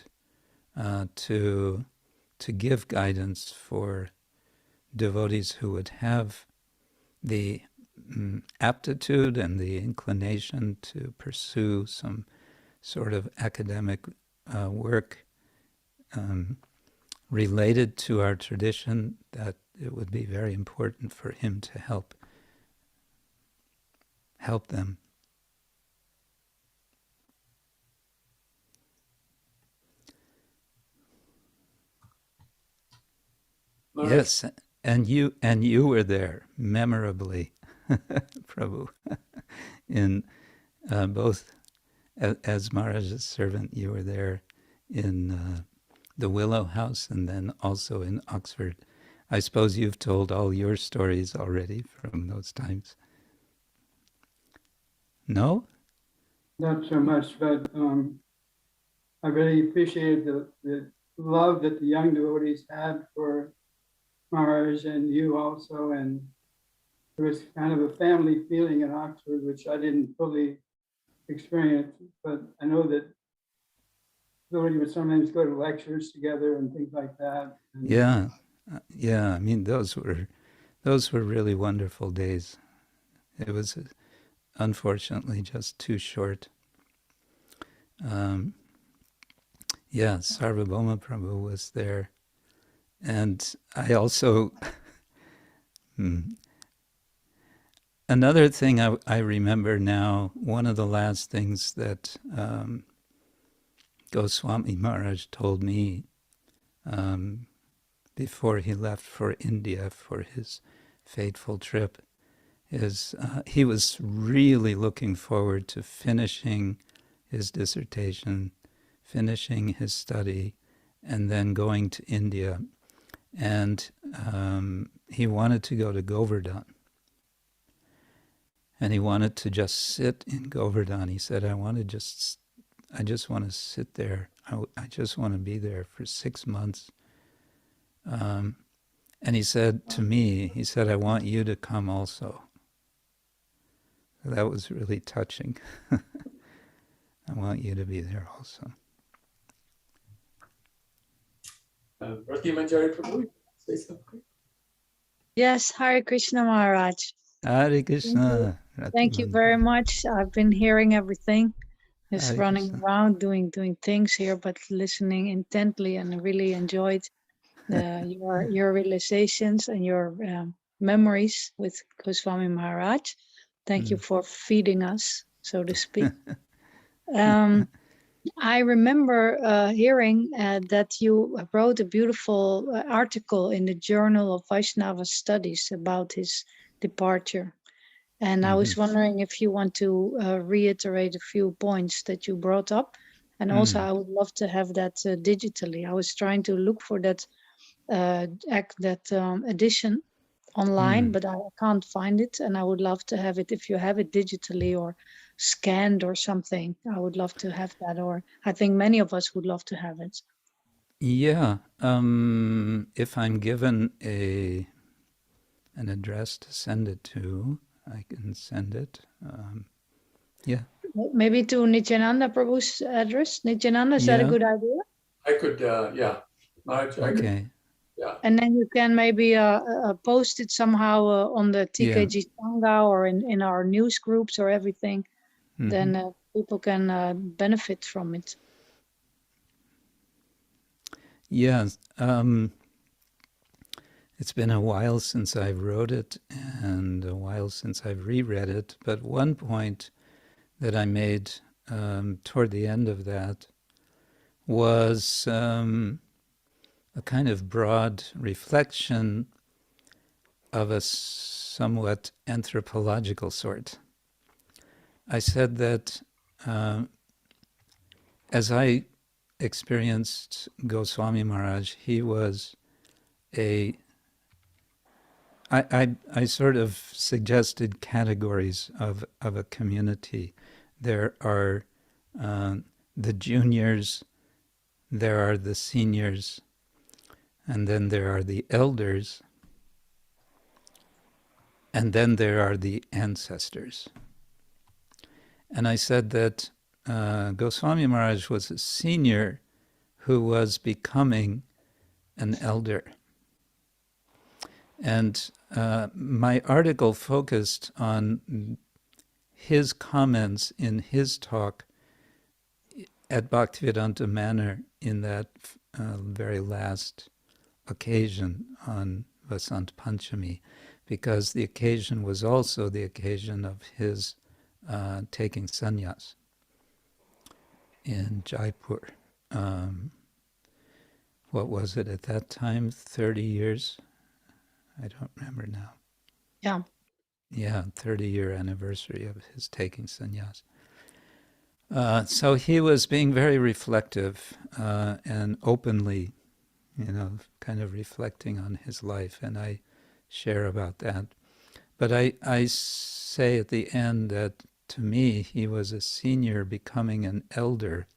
to give guidance for devotees who would have the aptitude and the inclination to pursue some sort of academic work related to our tradition, that it would be very important for him to help them. Yes, and you were there memorably, Prabhu, in both as Maharaja's servant. You were there in the Willow House, and then also in Oxford. I suppose you've told all your stories already from those times. No? Not so much, but I really appreciated the love that the young devotees had for Maharaj and you also. And there was kind of a family feeling in Oxford, which I didn't fully experience, but I know that we would sometimes go to lectures together and things like that. And, Yeah. Yeah, I mean, those were really wonderful days. It was unfortunately just too short. Yeah, Sarvabhauma Prabhu was there. And I also, another thing I remember now, one of the last things that Goswami Maharaj told me before he left for India for his fateful trip is he was really looking forward to finishing his dissertation, finishing his study, and then going to India. And he wanted to go to Govardhan. And he wanted to just sit in Govardhan. He said, I just want to sit there. I just want to be there for 6 months. And he said to me, he said, I want you to come also. That was really touching. I want you to be there also. Rati Manjari Prabhu, say something. Yes, Hare Krishna Maharaj. Hare Krishna. Thank you very much. I've been hearing everything. Just Hare running Krishna. around doing things here, but listening intently, and really enjoyed your realizations and your memories with Goswami Maharaj. Thank you for feeding us, so to speak. I remember hearing that you wrote a beautiful article in the Journal of Vaishnava Studies about his departure. And I was wondering if you want to reiterate a few points that you brought up. And also, I would love to have that digitally. I was trying to look for that edition online, but I can't find it. And I would love to have it if you have it digitally or scanned or something. I would love to have that, or I think many of us would love to have it. Yeah. If I'm given an address to send it to, I can send it. Yeah. Maybe to Nityananda Prabhu's address. Nityananda, is that a good idea? I could, yeah. Maharaj, I could, Okay. yeah. And then you can maybe post it somehow on the TKG Sangha or in our news groups or everything. Then people can benefit from it. Yeah. It's been a while since I wrote it and a while since I've reread it. But one point that I made toward the end of that was a kind of broad reflection of a somewhat anthropological sort. I said that as I experienced Goswami Maharaj, he was I sort of suggested categories of a community. There are the juniors, there are the seniors, and then there are the elders, and then there are the ancestors. And I said that Goswami Maharaj was a senior who was becoming an elder. And my article focused on his comments in his talk at Bhaktivedanta Manor in that very last occasion on Vasant Panchami, because the occasion was also the occasion of his taking sannyas in Jaipur. What was it at that time? 30 years? I don't remember now. Yeah, 30-year anniversary of his taking sannyas. So he was being very reflective and openly, kind of reflecting on his life, and I share about that. But I say at the end that to me he was a senior becoming an elder,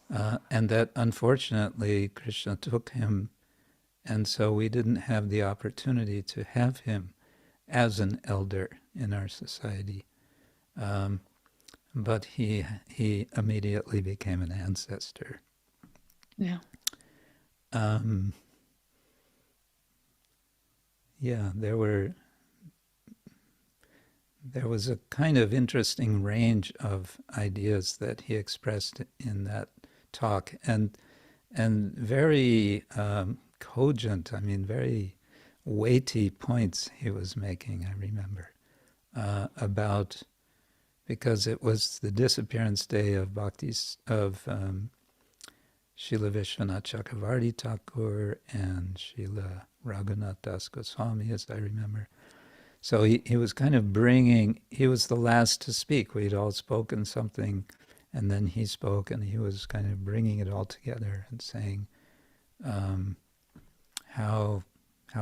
and that unfortunately Krishna took him, and so we didn't have the opportunity to have him as an elder in our society. But he immediately became an ancestor. Yeah. Yeah, there was a kind of interesting range of ideas that he expressed in that talk, and very cogent, very weighty points he was making, I remember, about, because it was the disappearance day of Srila Vishwanath Chakravarti Thakur and Srila Raghunath Das Goswami, as I remember. So he was kind of he was the last to speak. We'd all spoken something, and then he spoke, and he was kind of bringing it all together and saying how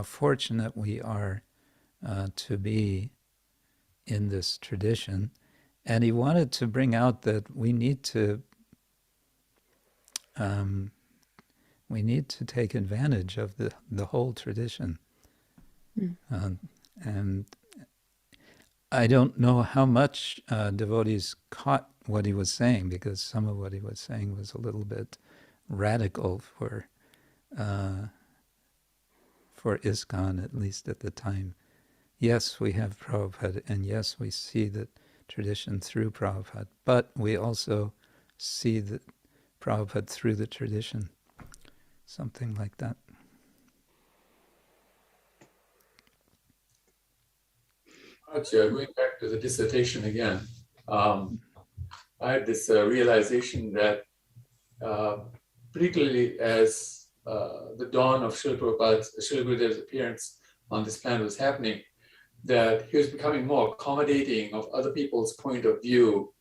fortunate we are to be in this tradition. And he wanted to bring out that we need to take advantage of the whole tradition. And I don't know how much devotees caught what he was saying, because some of what he was saying was a little bit radical for ISKCON, at least at the time. Yes, we have Prabhupada, and yes, we see the tradition through Prabhupada, but we also see the Prabhupada through the tradition. Something like that. Going back to the dissertation again, I had this realization that particularly as the dawn of Srila Gurudev's appearance on this planet was happening, that he was becoming more accommodating of other people's point of view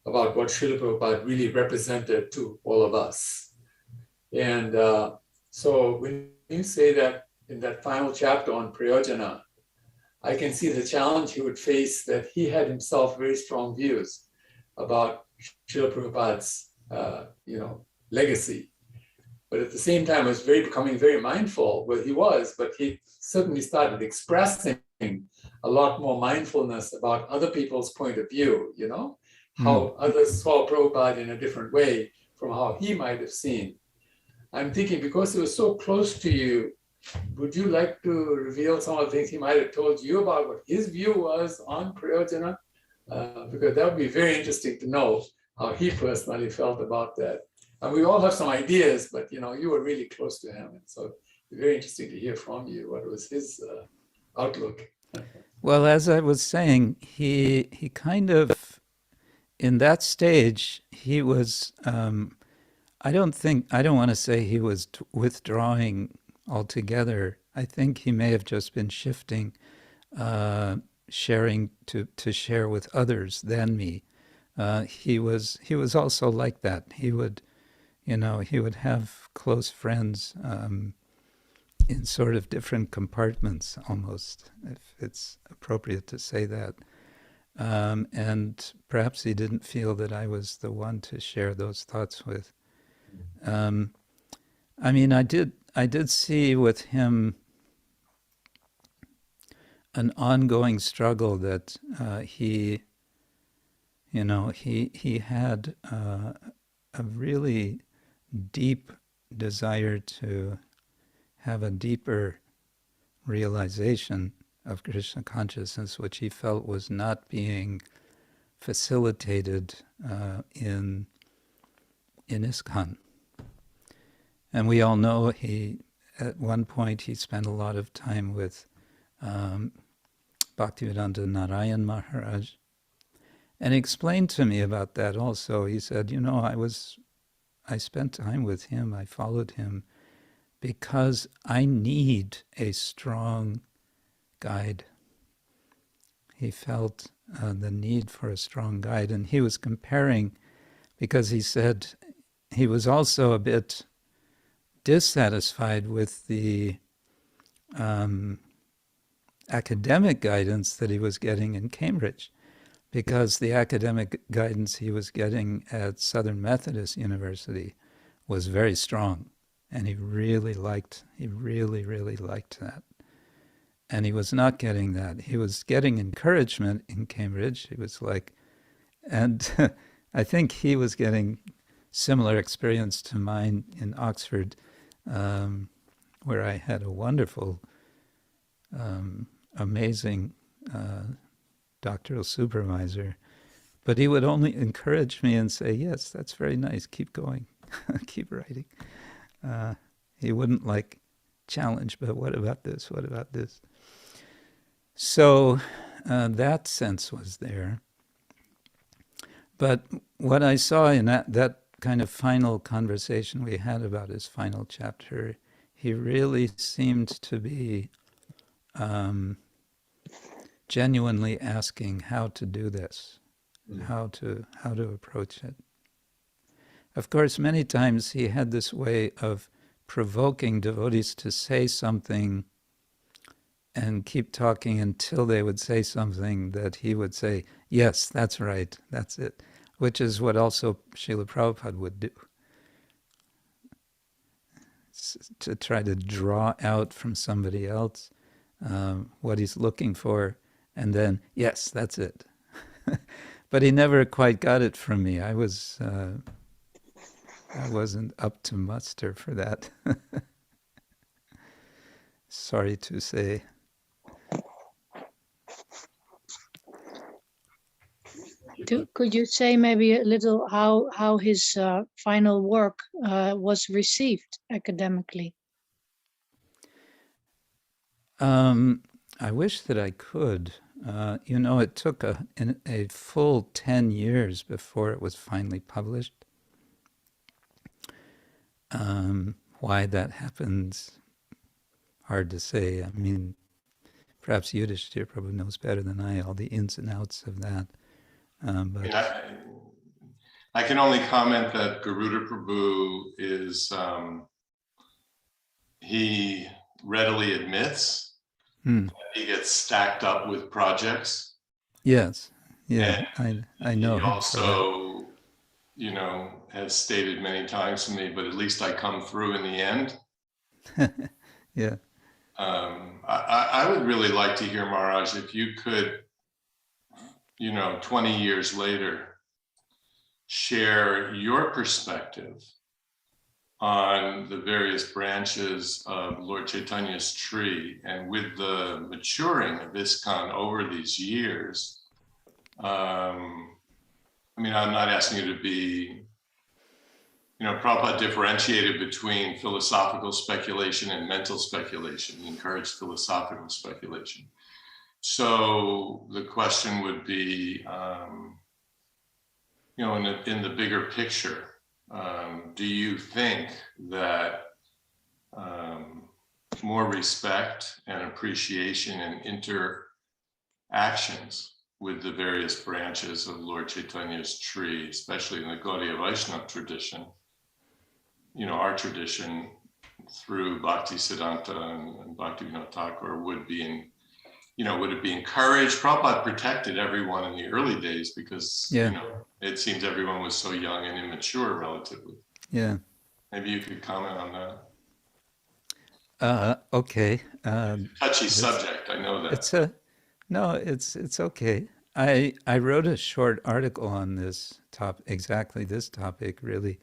about what Srila Prabhupada really represented to all of us. And so when you say that in that final chapter on Prayojana, I can see the challenge he would face, that he had himself very strong views about Srila Prabhupada's legacy. But at the same time, was becoming very mindful. Well, he was, but he certainly started expressing a lot more mindfulness about other people's point of view, how others saw Prabhupada in a different way from how he might have seen. I'm thinking, because he was so close to you, would you like to reveal some of the things he might have told you about what his view was on Prayojana? Because that would be very interesting to know how he personally felt about that. And we all have some ideas, but you were really close to him. And so it'd be very interesting to hear from you what was his outlook. Well, as I was saying, he kind of, in that stage, he was, I don't want to say he was withdrawing altogether. I think he may have just been shifting, sharing to share with others than me. He was also like that. He would have close friends in sort of different compartments, almost, if it's appropriate to say that. And perhaps he didn't feel that I was the one to share those thoughts with. I did see with him an ongoing struggle that he had a really deep desire to have a deeper realization of Krishna consciousness, which he felt was not being facilitated in ISKCON. And we all know at one point he spent a lot of time with Bhaktivedanta Narayan Maharaj, and he explained to me about that also. He said, I spent time with him, I followed him, because I need a strong guide. He felt the need for a strong guide. And he was comparing, because he said he was also a bit dissatisfied with the academic guidance that he was getting in Cambridge, because the academic guidance he was getting at Southern Methodist University was very strong, and he really liked that. And he was not getting that. He was getting encouragement in Cambridge. He was like, and I think he was getting similar experience to mine in Oxford, where I had a wonderful, amazing doctoral supervisor. But he would only encourage me and say, yes, that's very nice, keep going, keep writing. He wouldn't like challenge, but what about this, what about this? So that sense was there. But what I saw in that kind of final conversation we had about his final chapter, he really seemed to be genuinely asking how to do this, how to approach it. Of course, many times he had this way of provoking devotees to say something and keep talking until they would say something that he would say, yes, that's right, that's it, which is what also Srila Prabhupada would do, to try to draw out from somebody else what he's looking for, and then, yes, that's it. But he never quite got it from me. I wasn't up to muster for that. Sorry to say. Could you say maybe a little how his final work was received academically? I wish that I could. It took a full 10 years before it was finally published. Why that happens, hard to say. I mean, perhaps Yudhishthira probably knows better than I all the ins and outs of that. But I can only comment that Garuda Prabhu is, he readily admits that he gets stacked up with projects. Yes, yeah, I know. He also, has stated many times to me, but at least I come through in the end. Yeah. I would really like to hear, Maharaj, if you could, 20 years later, share your perspective on the various branches of Lord Chaitanya's tree, and with the maturing of ISKCON over these years. I'm not asking you to be, Prabhupada differentiated between philosophical speculation and mental speculation. He encouraged philosophical speculation. So the question would be, in the bigger picture, do you think that more respect and appreciation and interactions with the various branches of Lord Chaitanya's tree, especially in the Gaudiya Vaishnava tradition, our tradition through Bhakti Siddhanta and Bhakti Vinod Thakur would be would it be encouraged? Prabhupada protected everyone in the early days because, it seems everyone was so young and immature relatively. Yeah. Maybe you could comment on that. Okay. Touchy subject, I know that. It's okay. I wrote a short article on this topic, exactly this topic, really,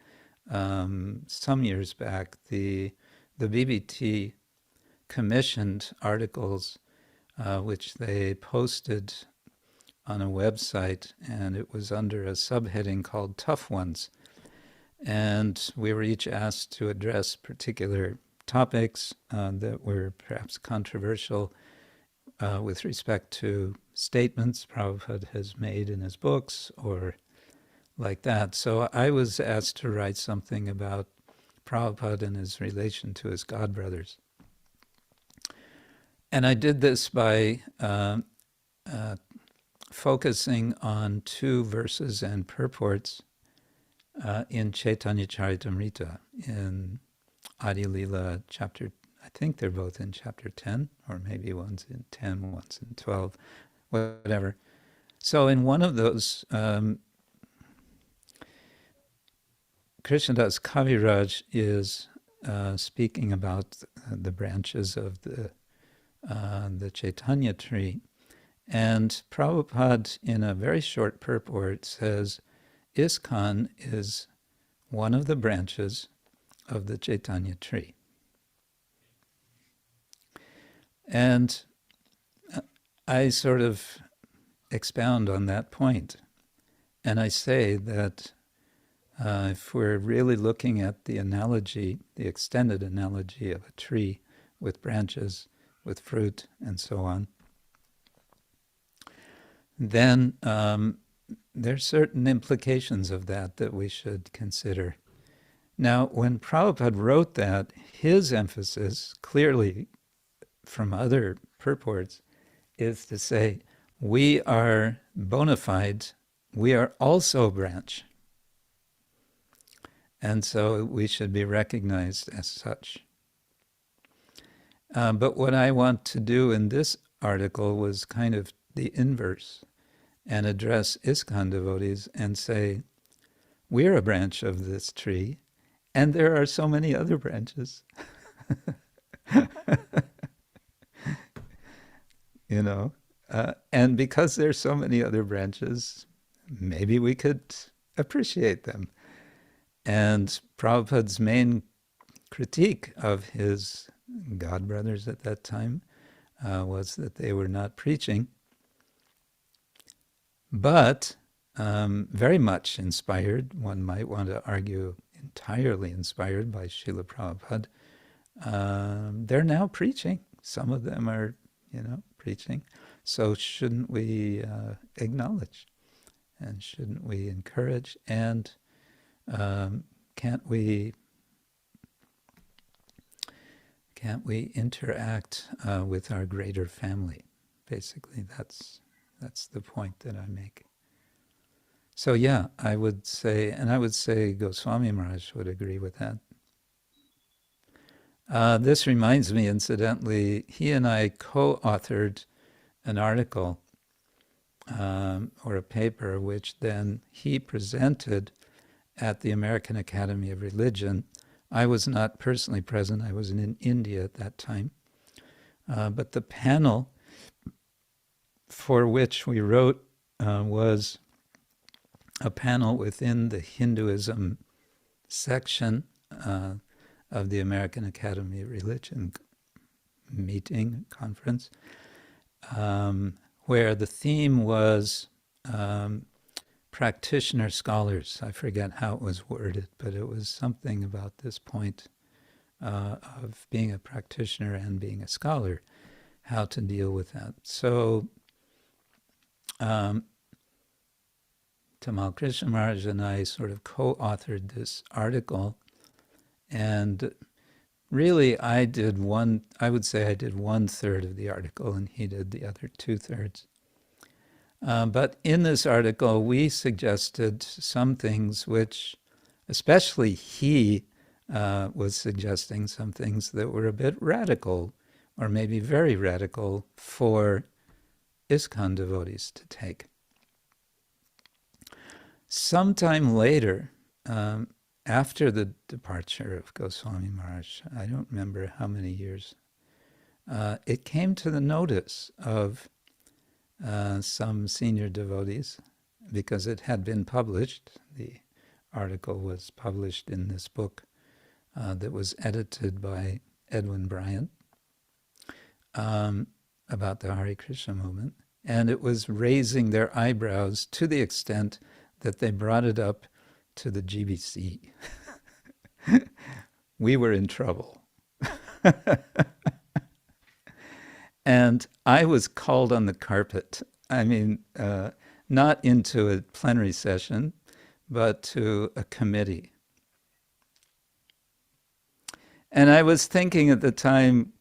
some years back. The BBT commissioned articles which they posted on a website, and it was under a subheading called Tough Ones. And we were each asked to address particular topics that were perhaps controversial with respect to statements Prabhupada has made in his books or like that. So I was asked to write something about Prabhupada and his relation to his godbrothers. And I did this by focusing on two verses and purports in Chaitanya Charitamrita, in Adi Lila chapter, I think they're both in chapter 10, or maybe one's in 10, one's in 12, whatever. So in one of those, Krishnadas Kaviraj is speaking about the branches of the Chaitanya tree. And Prabhupada, in a very short purport, says, ISKCON is one of the branches of the Chaitanya tree. And I sort of expound on that point. And I say that if we're really looking at the analogy, the extended analogy of a tree with branches, with fruit, and so on, then there's certain implications of that we should consider. Now, when Prabhupada wrote that, his emphasis, clearly from other purports, is to say, we are bona fide, we are also a branch. And so we should be recognized as such. But what I want to do in this article was kind of the inverse, and address ISKCON devotees and say, we're a branch of this tree, and there are so many other branches. You know, and because there's so many other branches, maybe we could appreciate them. And Prabhupada's main critique of his God brothers at that time was that they were not preaching, but very much inspired, one might want to argue entirely inspired by Srila Prabhupada. They're now preaching. Some of them are, preaching. So shouldn't we acknowledge, and shouldn't we encourage, and can't we interact with our greater family? Basically, that's the point that I make. So yeah, I would say Goswami Maharaj would agree with that. This reminds me, incidentally, he and I co-authored an article or a paper which then he presented at the American Academy of Religion. I was not personally present. I was in India at that time. But the panel for which we wrote was a panel within the Hinduism section of the American Academy of Religion conference, where the theme was practitioner scholars. I forget how it was worded, but it was something about this point of being a practitioner and being a scholar, how to deal with that. So Tamal Krishna Maharaj and I sort of co-authored this article, and really I would say I did 1/3 of the article and he did the other 2/3. But in this article, we suggested some things which, especially he was suggesting some things that were a bit radical, or maybe very radical, for ISKCON devotees to take. Sometime later, after the departure of Goswami Maharaj, I don't remember how many years, it came to the notice of some senior devotees, because it had been published. The article was published in this book that was edited by Edwin Bryant about the Hare Krishna movement, and it was raising their eyebrows to the extent that they brought it up to the GBC. We were in trouble. And I was called on the carpet. I mean, not into a plenary session, but to a committee. And I was thinking at the time,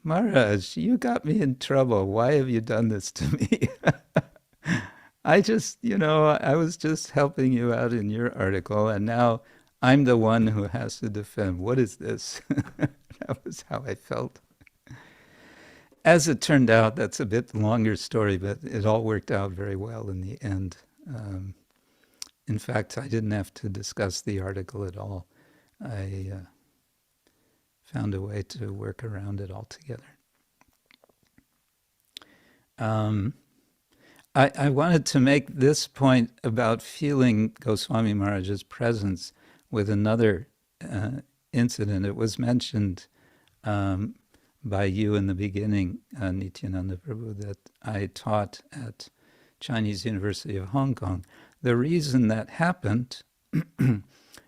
Maharaj, you got me in trouble. Why have you done this to me? I just, I was just helping you out in your article, and now I'm the one who has to defend. What is this? That was how I felt. As it turned out, that's a bit longer story, but it all worked out very well in the end. In fact, I didn't have to discuss the article at all. I found a way to work around it altogether. I wanted to make this point about feeling Goswami Maharaja's presence with another incident. It was mentioned by you in the beginning, Nityananda Prabhu, that I taught at Chinese University of Hong Kong. The reason that happened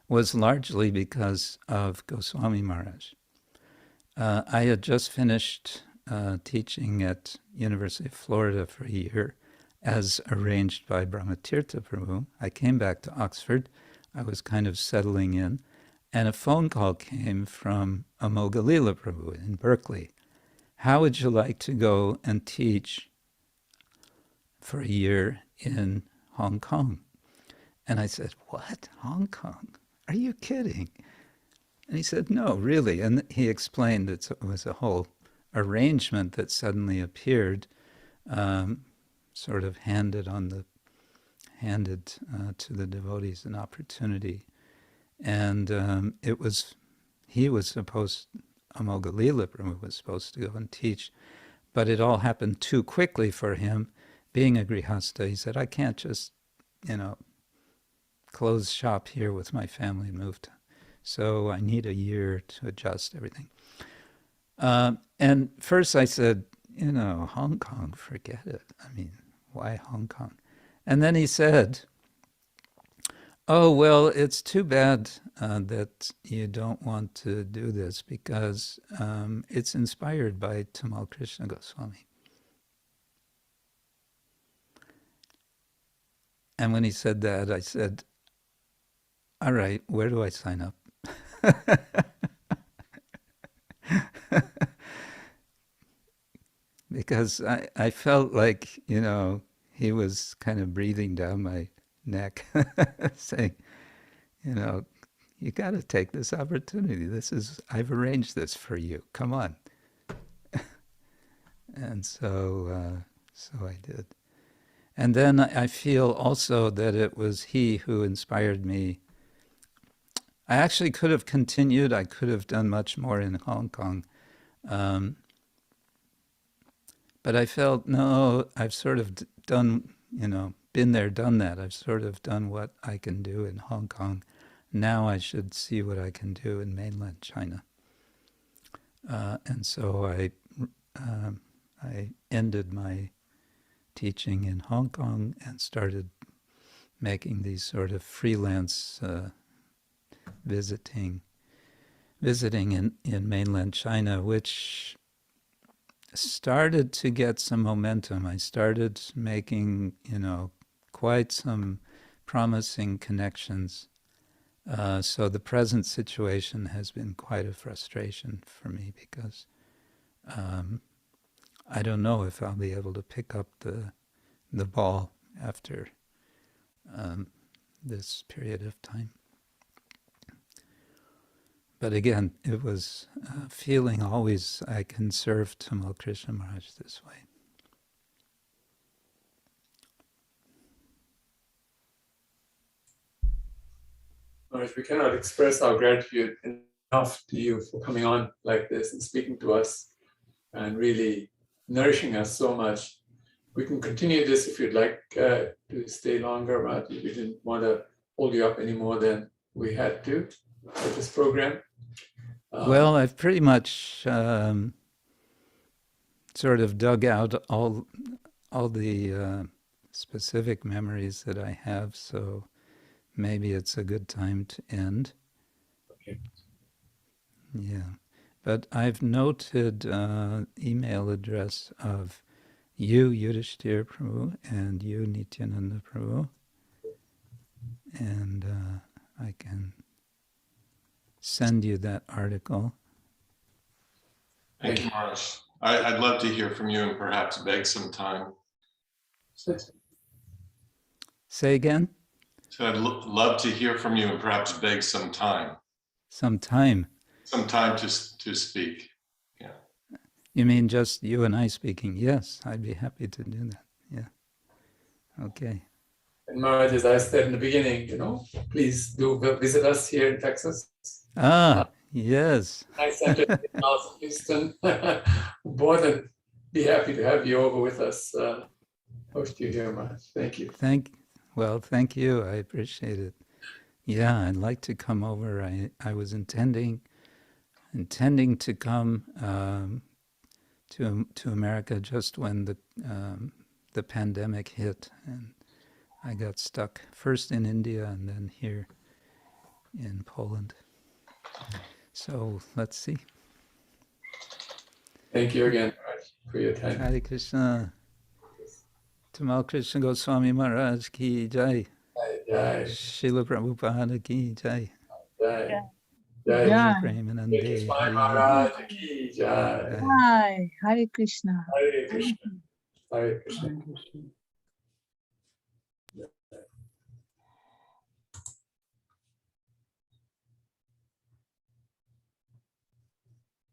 was largely because of Goswami Maharaj. I had just finished teaching at University of Florida for a year, as arranged by Brahmatirtha Prabhu. I came back to Oxford. I was kind of settling in, and a phone call came from Amogalila Prabhu in Berkeley. How would you like to go and teach for a year in Hong Kong? And I said, what? Hong Kong? Are you kidding? And he said, no, really. And he explained it was a whole arrangement that suddenly appeared, sort of handed to the devotees an opportunity. And Amogalila Prabhu was supposed to go and teach, but it all happened too quickly for him. Being a grihasta, he said, I can't just, close shop here with my family and move to, so I need a year to adjust everything. And first I said, Hong Kong, forget it. I mean, why Hong Kong? And then he said, oh, well, it's too bad that you don't want to do this because it's inspired by Tamal Krishna Goswami. And when he said that, I said, all right, where do I sign up? Because I felt like, he was kind of breathing down my neck, saying, you got to take this opportunity. I've arranged this for you. Come on. And so I did. And then I feel also that it was he who inspired me. I actually could have continued. I could have done much more in Hong Kong. But I felt, no, I've sort of done, been there, done that. I've sort of done what I can do in Hong Kong. Now I should see what I can do in mainland China. And so I ended my teaching in Hong Kong and started making these sort of freelance visiting in mainland China, which started to get some momentum. I started making, quite some promising connections. So the present situation has been quite a frustration for me because I don't know if I'll be able to pick up the ball after this period of time. But again, it was feeling always I can serve Tamal Krishna Maharaj this way. Maharaj, we cannot express our gratitude enough to you for coming on like this and speaking to us and really nourishing us so much. We can continue this if you'd like to stay longer, but we didn't want to hold you up any more than we had to with this program. Well, I've pretty much sort of dug out all the specific memories that I have, so maybe it's a good time to end. Okay. Yeah, but I've noted email address of you, Yudhishthira Prabhu, and you, Nityananda Prabhu, and I can send you that article. Thank you, Maharaj. I'd love to hear from you and perhaps beg some time. Say again? So I'd love to hear from you and perhaps beg some time. Some time. Some time to speak. Yeah. You mean just you and I speaking? Yes, I'd be happy to do that. Yeah. Okay. And Maharaj, as I said in the beginning, please do visit us here in Texas. Yes. Nice center in Houston. More than be happy to have you over with us. Host you here, Maharaj. Thank you. Thank you. I appreciate it. Yeah, I'd like to come over. I was intending to come to America just when the pandemic hit, and I got stuck first in India and then here in Poland. So let's see. Thank you again, Maharaj, for your time. Hare Krishna. Tamal Krishna Goswami Maharaj ki jai. Jai. Srila Prabhupada ki jai. Jai. Jai. Jai. Premanande. Maharaj ki jai. Hi, Hare Krishna. Hare Krishna. Hare Krishna. Thank you.